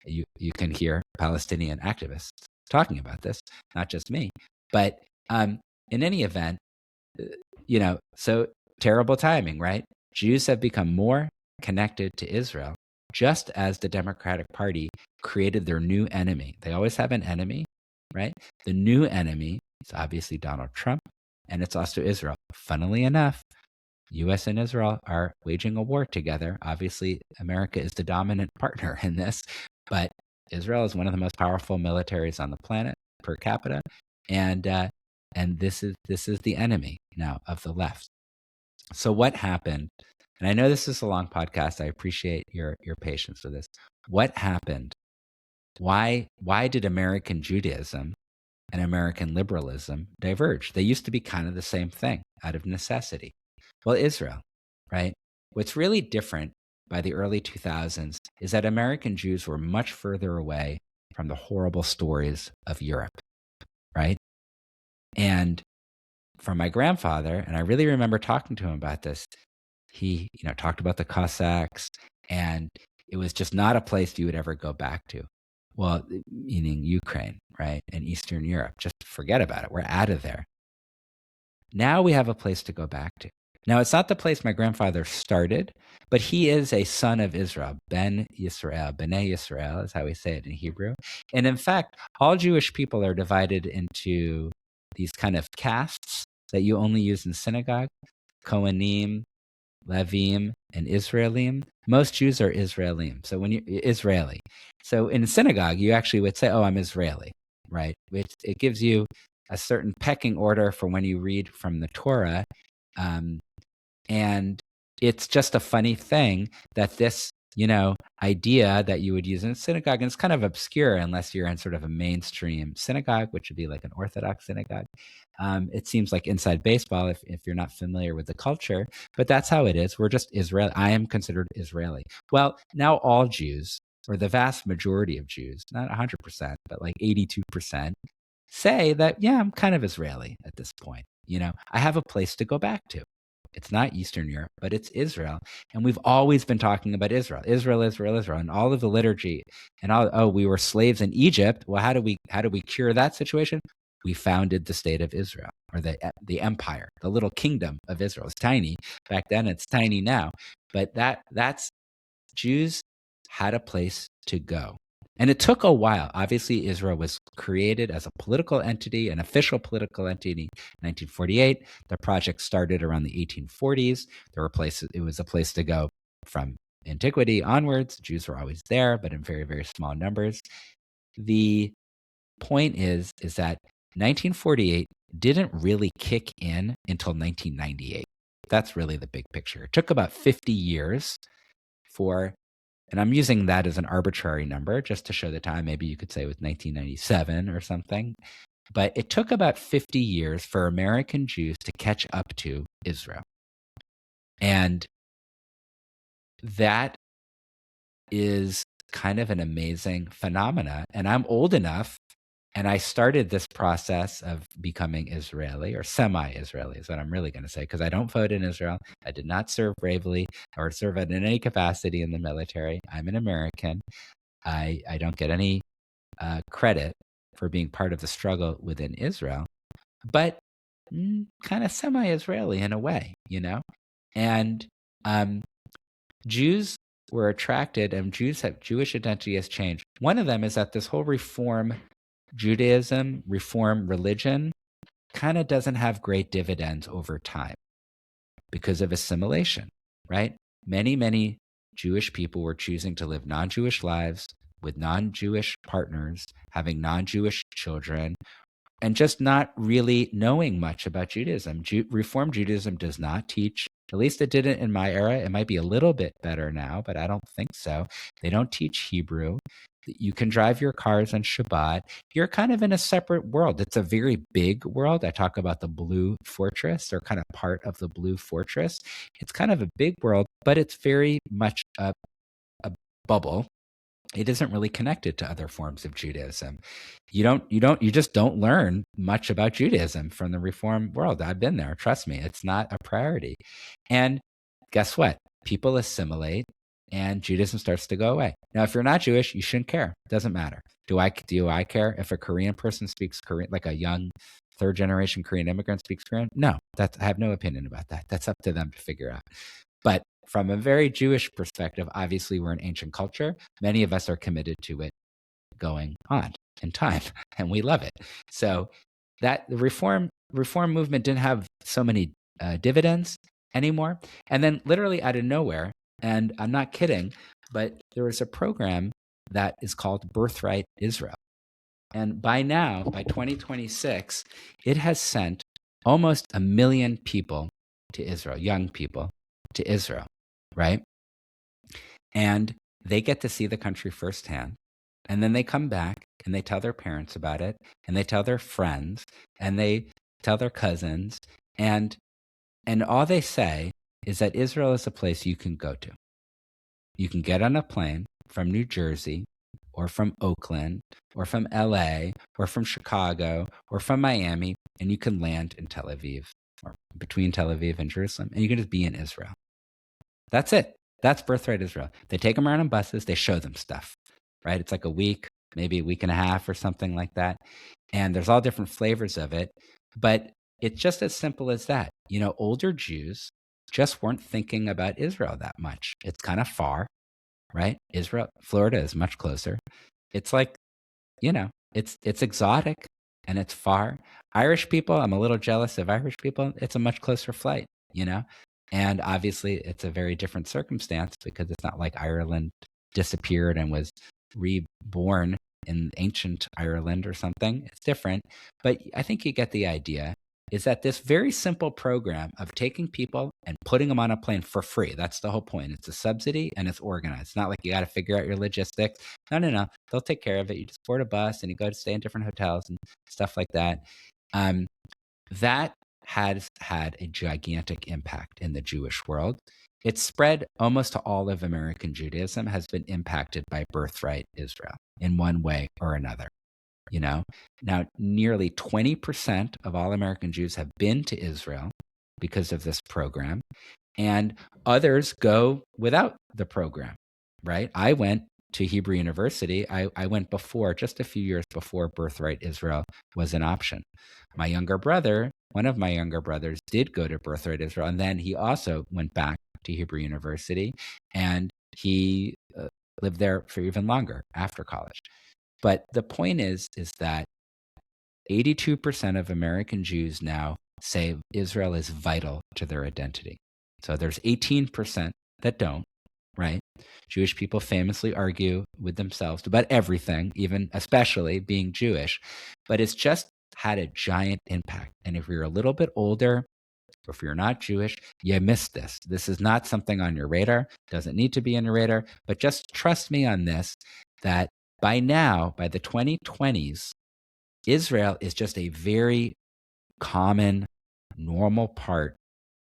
You can hear Palestinian activists talking about this, not just me. But in any event, so terrible timing, right? Jews have become more connected to Israel, just as the Democratic Party created their new enemy. They always have an enemy, right? The new enemy is obviously Donald Trump, and it's also Israel. Funnily enough, U.S. and Israel are waging a war together. Obviously, America is the dominant partner in this, but Israel is one of the most powerful militaries on the planet per capita, and this is the enemy now of the left. So what happened? And I know this is a long podcast. I appreciate your patience with this. What happened? Why did American Judaism and American liberalism diverge? They used to be kind of the same thing out of necessity. Well, Israel, right? What's really different by the early 2000s is that American Jews were much further away from the horrible stories of Europe, right? And for my grandfather, and I really remember talking to him about this, he talked about the Cossacks, and it was just not a place you would ever go back to. Well, meaning Ukraine, right? And Eastern Europe. Just forget about it. We're out of there. Now we have a place to go back to. Now, it's not the place my grandfather started, but he is a son of Israel. Ben Yisrael, B'nai Yisrael is how we say it in Hebrew. And in fact, all Jewish people are divided into these kind of castes that you only use in synagogue: Kohanim, Levim, and Israelim. Most Jews are Israelim. So when you're Israeli, So in a synagogue, you actually would say, "Oh, I'm Israeli," right? Which it gives you a certain pecking order for when you read from the Torah. And it's just a funny thing that this, idea that you would use in a synagogue, and it's kind of obscure unless you're in sort of a mainstream synagogue, which would be like an Orthodox synagogue. It seems like inside baseball if you're not familiar with the culture, but that's how it is. We're just Israeli. I am considered Israeli. Well, now all Jews, or the vast majority of Jews, not 100%, but like 82%, say that, yeah, I'm kind of Israeli at this point. I have a place to go back to. It's not Eastern Europe, but it's Israel. And we've always been talking about Israel, Israel, Israel, Israel, and all of the liturgy and all, oh, we were slaves in Egypt. Well, how do we cure that situation? We founded the state of Israel, or the empire, the little kingdom of Israel. It's tiny back then, it's tiny now. But that's Jews had a place to go. And it took a while. Obviously, Israel was created as a political entity, an official political entity in 1948. The project started around the 1840s. It was a place to go from antiquity onwards. Jews were always there, but in very, very small numbers. The point is that 1948 didn't really kick in until 1998. That's really the big picture. It took about 50 years and I'm using that as an arbitrary number just to show the time. Maybe you could say it was 1997 or something. But it took about 50 years for American Jews to catch up to Israel. And that is kind of an amazing phenomena. And I'm old enough, and I started this process of becoming Israeli, or semi-Israeli is what I'm really going to say, because I don't vote in Israel. I did not serve bravely or serve in any capacity in the military. I'm an American. I don't get any credit for being part of the struggle within Israel, but kind of semi-Israeli in a way, And Jews were attracted, and Jewish identity has changed. One of them is that this whole Reform Judaism, Reform religion, kind of doesn't have great dividends over time because of assimilation, right? Many, many Jewish people were choosing to live non-Jewish lives with non-Jewish partners, having non-Jewish children, and just not really knowing much about Judaism. Reform Judaism does not teach, at least it didn't in my era. It might be a little bit better now, but I don't think so. They don't teach Hebrew. You can drive your cars on Shabbat. You're kind of in a separate world. It's a very big world. I talk about the Blue Fortress, or kind of part of the Blue Fortress. It's kind of a big world, but it's very much a bubble. It isn't really connected to other forms of Judaism. You just don't learn much about Judaism from the Reform world. I've been there. Trust me, it's not a priority. And guess what? People assimilate and Judaism starts to go away. Now, if you're not Jewish, you shouldn't care. It doesn't matter. Do I care if a Korean person speaks Korean, like a young third generation Korean immigrant speaks Korean? No, I have no opinion about that. That's up to them to figure out. But from a very Jewish perspective, obviously we're an ancient culture. Many of us are committed to it going on in time, and we love it. So that the reform movement didn't have so many dividends anymore. And then literally out of nowhere, and I'm not kidding, but there was a program that is called Birthright Israel. And by now, by 2026, it has sent almost 1 million people to Israel, young people to Israel, right? And they get to see the country firsthand. And then they come back and they tell their parents about it, and they tell their friends, and they tell their cousins. And all they say is that Israel is a place you can go to. You can get on a plane from New Jersey, or from Oakland, or from LA, or from Chicago, or from Miami, and you can land in Tel Aviv, or between Tel Aviv and Jerusalem, and you can just be in Israel. That's it. That's Birthright Israel. They take them around on buses. They show them stuff, right? It's like a week, maybe a week and a half or something like that. And there's all different flavors of it. But it's just as simple as that. Older Jews just weren't thinking about Israel that much. It's kind of far, right? Florida is much closer. It's like, it's exotic and it's far. Irish people, I'm a little jealous of Irish people. It's a much closer flight, And obviously it's a very different circumstance because it's not like Ireland disappeared and was reborn in ancient Ireland or something. It's different, but I think you get the idea. Is that this very simple program of taking people and putting them on a plane for free? That's the whole point. It's a subsidy and it's organized. It's not like you got to figure out your logistics. No. They'll take care of it. You just board a bus and you go to stay in different hotels and stuff like that. That has had a gigantic impact in the Jewish world. Its spread almost to all of American Judaism has been impacted by Birthright Israel in one way or another. Now nearly 20% of all American Jews have been to Israel because of this program, and others go without the program, right? I went to Hebrew University. I went before, just a few years before Birthright Israel was an option. My younger brother, one of my younger brothers, did go to Birthright Israel, and then he also went back to Hebrew University, and he lived there for even longer after college. But the point is that 82% of American Jews now say Israel is vital to their identity. So there's 18% that don't, right? Jewish people famously argue with themselves about everything, even especially being Jewish, but it's just had a giant impact. And if you're a little bit older, or if you're not Jewish, you missed this. This is not something on your radar. Doesn't need to be on your radar, but just trust me on this, that by now, by the 2020s, Israel is just a very common, normal part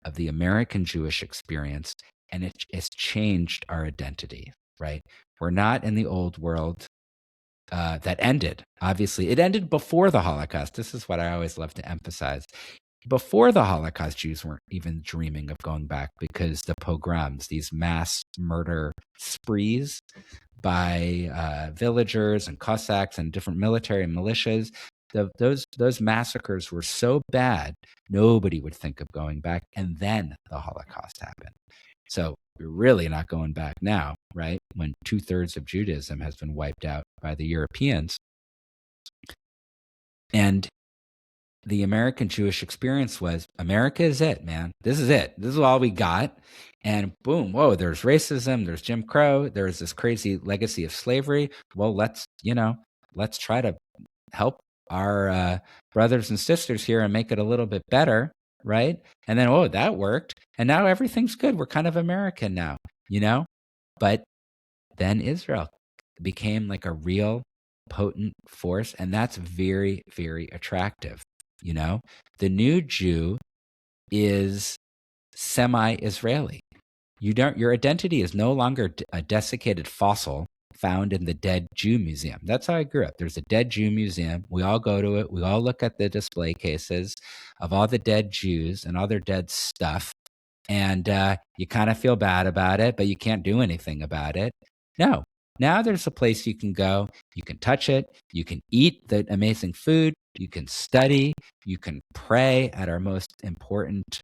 of the American Jewish experience, and it's changed our identity, right? We're not in the old world that ended. Obviously, it ended before the Holocaust. This is what I always love to emphasize. Before the Holocaust, Jews weren't even dreaming of going back because the pogroms, these mass murder sprees by villagers and Cossacks and different military and militias, those massacres were so bad, nobody would think of going back. And then the Holocaust happened. So we're really not going back now, right? When 2/3 of Judaism has been wiped out by the Europeans. And the American Jewish experience was, America is it, man. This is it. This is all we got. And boom, whoa, there's racism, there's Jim Crow, there's this crazy legacy of slavery. Well, let's try to help our brothers and sisters here and make it a little bit better, right? And then, oh, that worked. And now everything's good. We're kind of American now, But then Israel became like a real potent force. And that's very, very attractive. The new Jew is semi-Israeli. Your identity is no longer a desiccated fossil found in the Dead Jew Museum. That's how I grew up. There's a Dead Jew Museum. We all go to it. We all look at the display cases of all the dead Jews and all their dead stuff. And you kind of feel bad about it, but you can't do anything about it. No. Now there's a place you can go. You can touch it. You can eat the amazing food. You can study. You can pray at our most important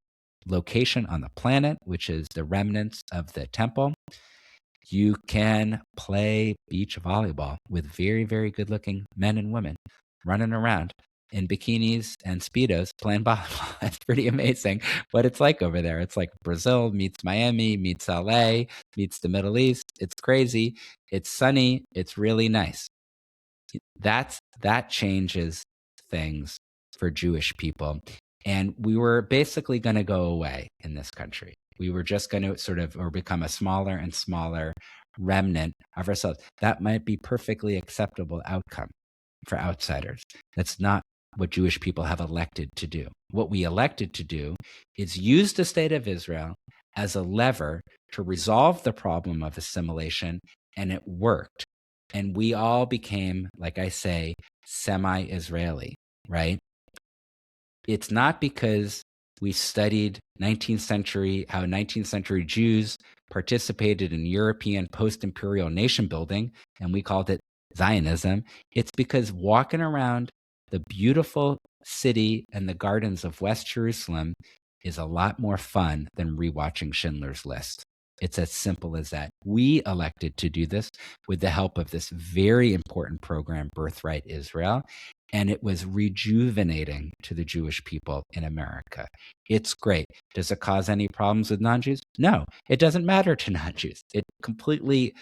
location on the planet, which is the remnants of the temple. You can play beach volleyball with very, very good looking men and women running around in bikinis and Speedos playing volleyball. It's pretty amazing what it's like over there. It's like Brazil meets Miami, meets LA, meets the Middle East. It's crazy. It's sunny. It's really nice. That changes things for Jewish people. And we were basically going to go away in this country. We were just going to become a smaller and smaller remnant of ourselves. That might be perfectly acceptable outcome for outsiders. That's not what Jewish people have elected to do. What we elected to do is use the state of Israel as a lever to resolve the problem of assimilation, and it worked. And we all became, like I say, semi-Israeli, right? It's not because we studied 19th century, how 19th century Jews participated in European post-imperial nation building, and we called it Zionism. It's because walking around the beautiful city and the gardens of West Jerusalem is a lot more fun than rewatching Schindler's List. It's as simple as that. We elected to do this with the help of this very important program, Birthright Israel, and it was rejuvenating to the Jewish people in America. It's great. Does it cause any problems with non-Jews? No, it doesn't matter to non-Jews. It completely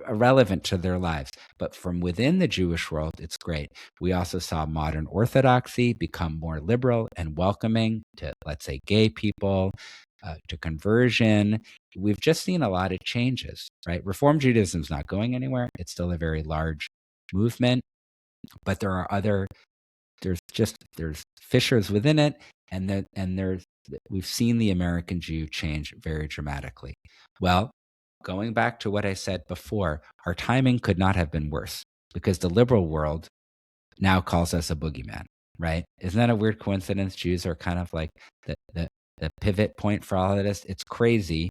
irrelevant to their lives. But from within the Jewish world, it's great. We also saw modern Orthodoxy become more liberal and welcoming to, let's say, gay people, to conversion. We've just seen a lot of changes, right? Reform Judaism is not going anywhere. It's still a very large movement, but there are other, there's fissures within it, and we've seen the American Jew change very dramatically. Well, going back to what I said before, our timing could not have been worse, because the liberal world now calls us a boogeyman, right? Isn't that a weird coincidence? Jews are kind of like the pivot point for all of this. It's crazy.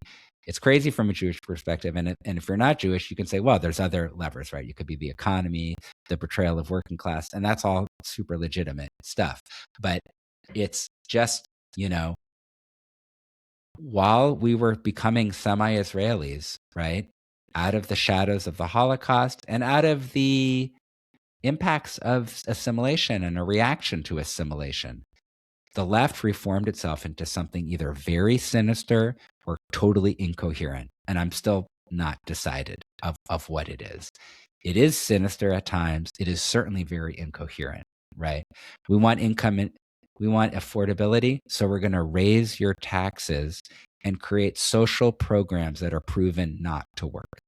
It's crazy from a Jewish perspective. And if you're not Jewish, you can say, well, there's other levers, right? You could be the economy, the portrayal of working class, and that's all super legitimate stuff. But it's just, while we were becoming semi-Israelis, right, out of the shadows of the Holocaust and out of the impacts of assimilation and a reaction to assimilation, the left reformed itself into something either very sinister or totally incoherent. And I'm still not decided of what it is. It is sinister at times. It is certainly very incoherent, right? We want income, we want affordability. So we're going to raise your taxes and create social programs that are proven not to work.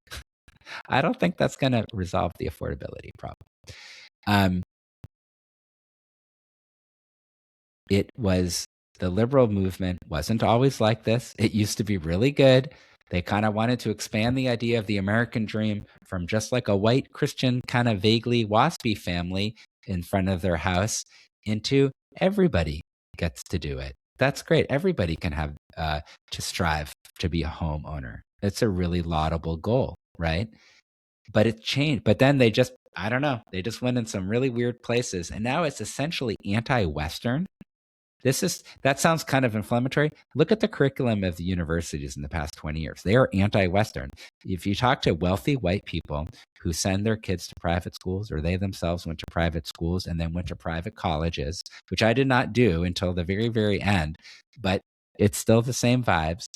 I don't think that's going to resolve the affordability problem. It was, the liberal movement wasn't always like this. It used to be really good. They kind of wanted to expand the idea of the American dream from just like a white Christian kind of vaguely waspy family in front of their house into everybody gets to do it. That's great. Everybody can have to strive to be a homeowner. It's a really laudable goal, right? But it changed. But then they just, I don't know, they just went in some really weird places. And now it's essentially anti-Western. That sounds kind of inflammatory. Look at the curriculum of the universities in the past 20 years. They are anti-Western. If you talk to wealthy white people who send their kids to private schools, or they themselves went to private schools and then went to private colleges, which I did not do until the very, very end, but it's still the same vibes.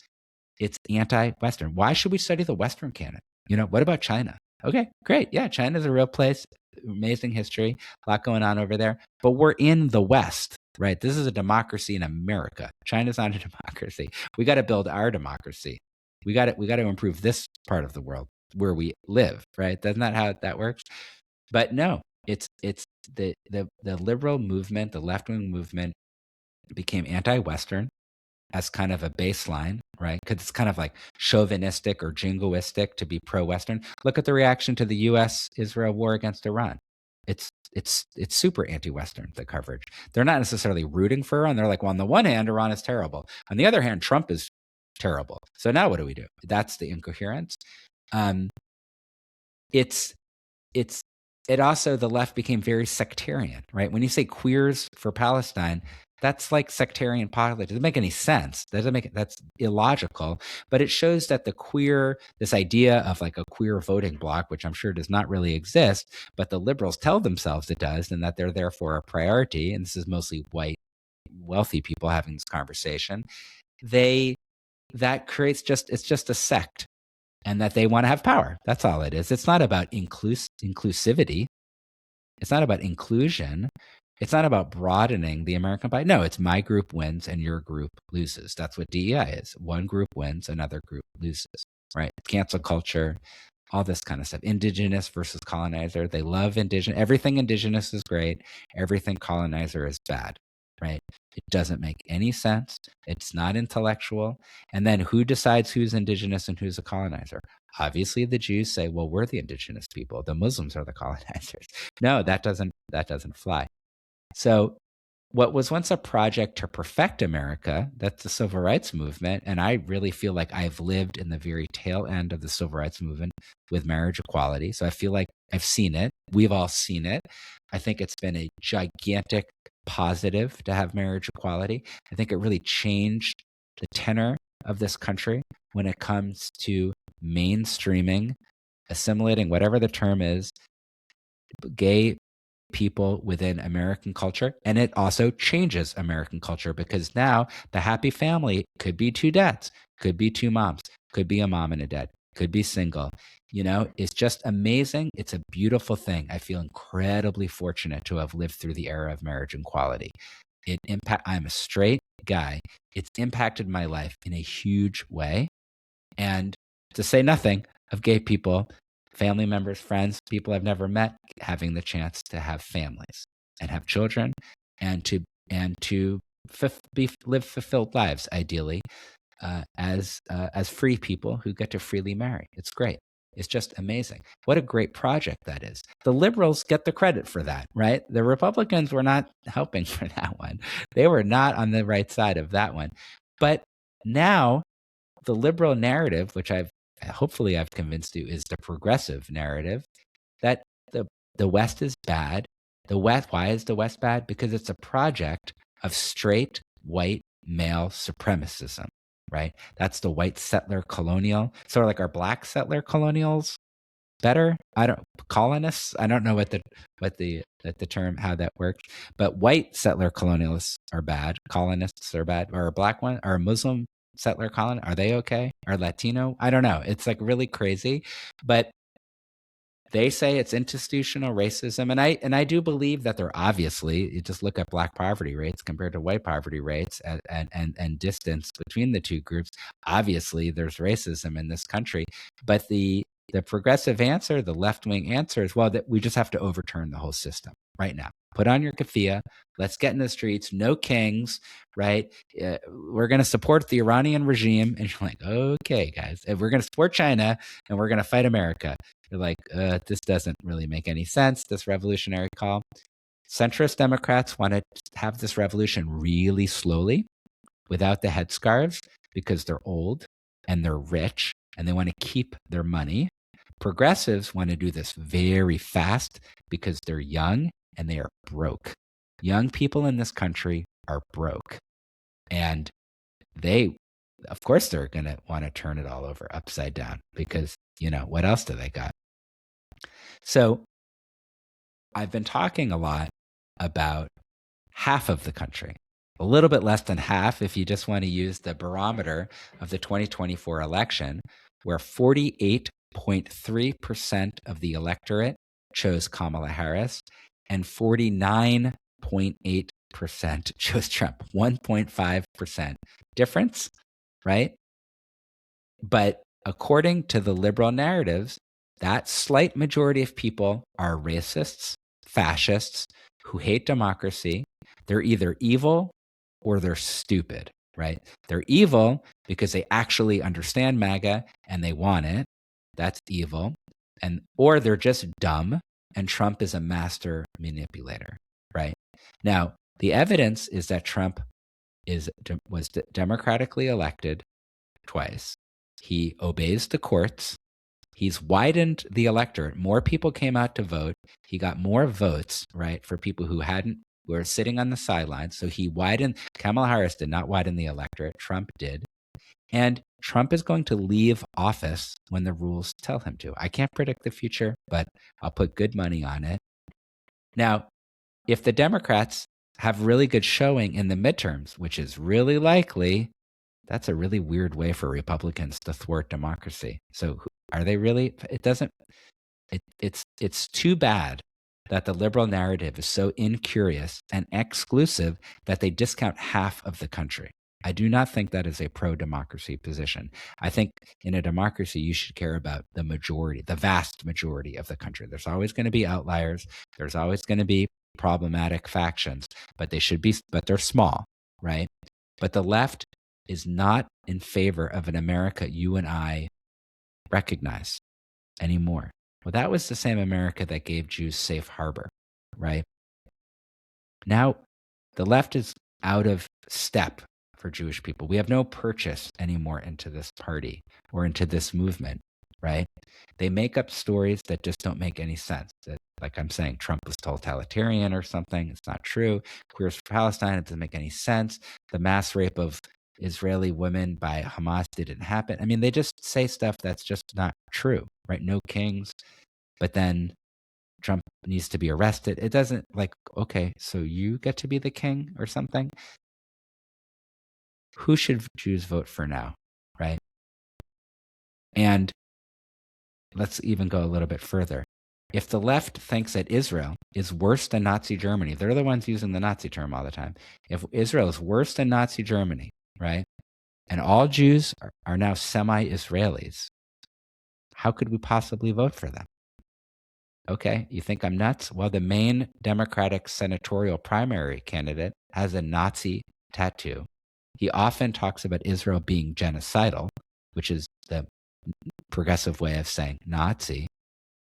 It's anti-Western. Why should we study the Western canon? What about China? Okay, great. Yeah, China's a real place. Amazing history. A lot going on over there. But we're in the West. Right. This is a democracy in America. China's not a democracy. We got to build our democracy. We got to improve this part of the world where we live. Right. That's not how that works. But no, it's the liberal movement, the left-wing movement became anti-Western as kind of a baseline, right? Because it's kind of like chauvinistic or jingoistic to be pro-Western. Look at the reaction to the U.S.-Israel war against Iran. It's super anti-Western, the coverage. They're not necessarily rooting for Iran. They're like, well, on the one hand, Iran is terrible. On the other hand, Trump is terrible. So now what do we do? That's the incoherence. It also, the left became very sectarian, right? When you say queers for Palestine, that's like sectarian politics. It doesn't make any sense. That's illogical. But it shows that this idea of like a queer voting bloc, which I'm sure does not really exist, but the liberals tell themselves it does, and that they're therefore a priority. And this is mostly white, wealthy people having this conversation. That creates it's just a sect, and that they want to have power. That's all it is. It's not about inclusivity. It's not about inclusion. It's not about broadening the American pie. No, it's my group wins and your group loses. That's what DEI is. One group wins, another group loses, right? Cancel culture, all this kind of stuff. Indigenous versus colonizer. They love indigenous. Everything indigenous is great. Everything colonizer is bad, right? It doesn't make any sense. It's not intellectual. And then who decides who's indigenous and who's a colonizer? Obviously, the Jews say, well, we're the indigenous people. The Muslims are the colonizers. No, that doesn't fly. So what was once a project to perfect America, that's the civil rights movement. And I really feel like I've lived in the very tail end of the civil rights movement with marriage equality. So I feel like I've seen it. We've all seen it. I think it's been a gigantic positive to have marriage equality. I think it really changed the tenor of this country when it comes to mainstreaming, assimilating, whatever the term is, gay people within American culture. And it also changes American culture, because now the happy family could be two dads, could be two moms, could be a mom and a dad, could be single. It's just amazing. It's a beautiful thing. I feel incredibly fortunate to have lived through the era of marriage equality. I'm a straight guy. It's impacted my life in a huge way. And to say nothing of gay people, family members, friends, people I've never met, having the chance to have families and have children and to live fulfilled lives, ideally, as free people who get to freely marry. It's great. It's just amazing. What a great project that is. The liberals get the credit for that, right? The Republicans were not helping for that one. They were not on the right side of that one. But now the liberal narrative, which hopefully I've convinced you is the progressive narrative, that the West is bad. Why is the West bad? Because it's a project of straight white male supremacism, right? That's the white settler colonial. Sort of like our black settler colonials better. Colonists. I don't know what the term, how that works, but white settler colonialists are bad. Colonists are bad. Or a black one, or a Muslim settler colony, are they okay? Or Latino? I don't know. It's like really crazy, but they say it's institutional racism, and I do believe that they're obviously. You just look at black poverty rates compared to white poverty rates, and distance between the two groups. Obviously, there's racism in this country, but the progressive answer, the left wing answer, is that we just have to overturn the whole system right now. Put on your keffiyeh. Let's get in the streets. No kings, right? We're going to support the Iranian regime, and you're like, okay, guys, and we're going to support China, and we're going to fight America. You're like, this doesn't really make any sense, this revolutionary call. Centrist Democrats want to have this revolution really slowly without the headscarves because they're old and they're rich and they want to keep their money. Progressives want to do this very fast because they're young and they are broke. Young people in this country are broke. And of course, they're going to want to turn it all over upside down because, what else do they got? So I've been talking a lot about half of the country, a little bit less than half if you just want to use the barometer of the 2024 election, where 48.3% of the electorate chose Kamala Harris and 49.8% chose Trump. 1.5% difference, right? But according to the liberal narratives, that slight majority of people are racists, fascists, who hate democracy. They're either evil or they're stupid, right? They're evil because they actually understand MAGA and they want it. That's evil. Or they're just dumb and Trump is a master manipulator, right? Now, the evidence is that Trump was democratically elected twice. He obeys the courts. He's widened the electorate. More people came out to vote. He got more votes, right, for people who were sitting on the sidelines. So he widened. Kamala Harris did not widen the electorate. Trump did. And Trump is going to leave office when the rules tell him to. I can't predict the future, but I'll put good money on it. Now, if the Democrats have really good showing in the midterms, which is really likely, that's a really weird way for Republicans to thwart democracy. So are they really? It's too bad that the liberal narrative is so incurious and exclusive that they discount half of the country. I do not think that is a pro-democracy position. I think in a democracy, you should care about the majority, the vast majority of the country. There's always going to be outliers. There's always going to be problematic factions, but they're small, right? But the left is not in favor of an America you and I recognize anymore. Well, that was the same America that gave Jews safe harbor, right? Now, the left is out of step for Jewish people. We have no purchase anymore into this party or into this movement, right? They make up stories that just don't make any sense. That, like I'm saying, Trump was totalitarian or something. It's not true. Queers for Palestine, it doesn't make any sense. The mass rape of Israeli women by Hamas didn't happen. I mean, they just say stuff that's just not true, right? No kings. But then Trump needs to be arrested. It doesn't okay, so you get to be the king or something. Who should Jews vote for now, right? And let's even go a little bit further. If the left thinks that Israel is worse than Nazi Germany, they're the ones using the Nazi term all the time. If Israel is worse than Nazi Germany, right, and all Jews are now semi-Israelis, how could we possibly vote for them? Okay, you think I'm nuts? Well, the main Democratic senatorial primary candidate has a Nazi tattoo. He often talks about Israel being genocidal, which is the progressive way of saying Nazi.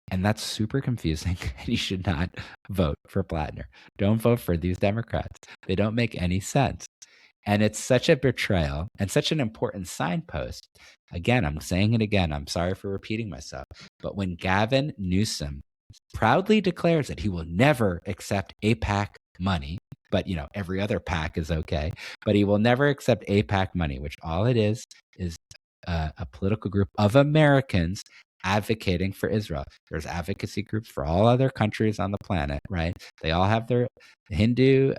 And that's super confusing. And you should not vote for Plattner. Don't vote for these Democrats. They don't make any sense. And it's such a betrayal and such an important signpost. Again, I'm saying it again. I'm sorry for repeating myself. But when Gavin Newsom proudly declares that he will never accept AIPAC money, but every other PAC is okay, but he will never accept AIPAC money, which all it is a political group of Americans advocating for Israel. There's advocacy groups for all other countries on the planet, right? They all have their Hindu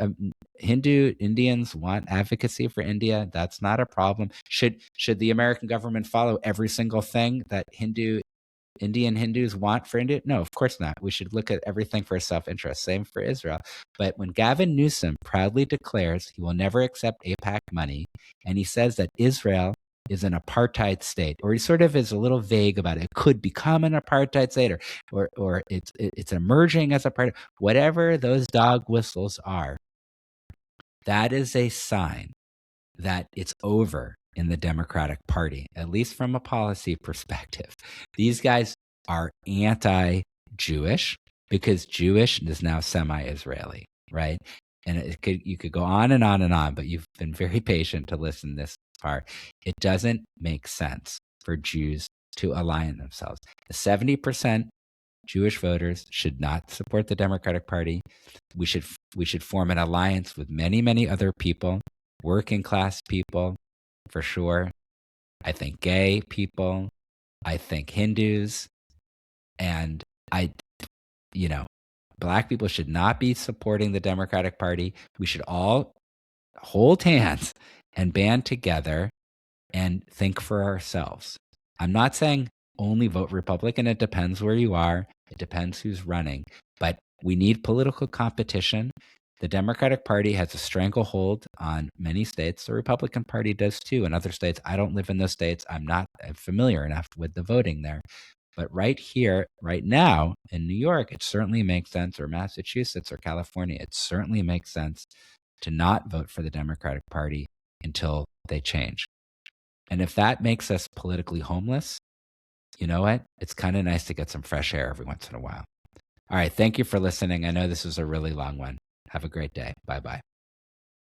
Indians want advocacy for India. That's not a problem. Should the American government follow every single thing that Indian Hindus want for India? No, of course not. We should look at everything for self-interest. Same for Israel. But when Gavin Newsom proudly declares he will never accept AIPAC money, and he says that Israel is an apartheid state, or he sort of is a little vague about it. It could become an apartheid state, or it's emerging as a part of whatever those dog whistles are. That is a sign that it's over in the Democratic Party, at least from a policy perspective. These guys are anti-Jewish because Jewish is now semi-Israeli, right? And you could go on and on and on, but you've been very patient to listen to this part. It doesn't make sense for Jews to align themselves. The 70% Jewish voters should not support the Democratic Party. We should form an alliance with many, many other people, working class people, for sure. I think gay people. I think Hindus. And Black people should not be supporting the Democratic Party. We should all hold hands and band together and think for ourselves. I'm not saying only vote Republican. It depends where you are. It depends who's running. But we need political competition. The Democratic Party has a stranglehold on many states. The Republican Party does too. In other states, I don't live in those states. I'm not familiar enough with the voting there. But right here, right now in New York, it certainly makes sense, or Massachusetts or California, it certainly makes sense to not vote for the Democratic Party until they change. And if that makes us politically homeless, you know what? It's kind of nice to get some fresh air every once in a while. All right. Thank you for listening. I know this was a really long one. Have a great day. Bye-bye.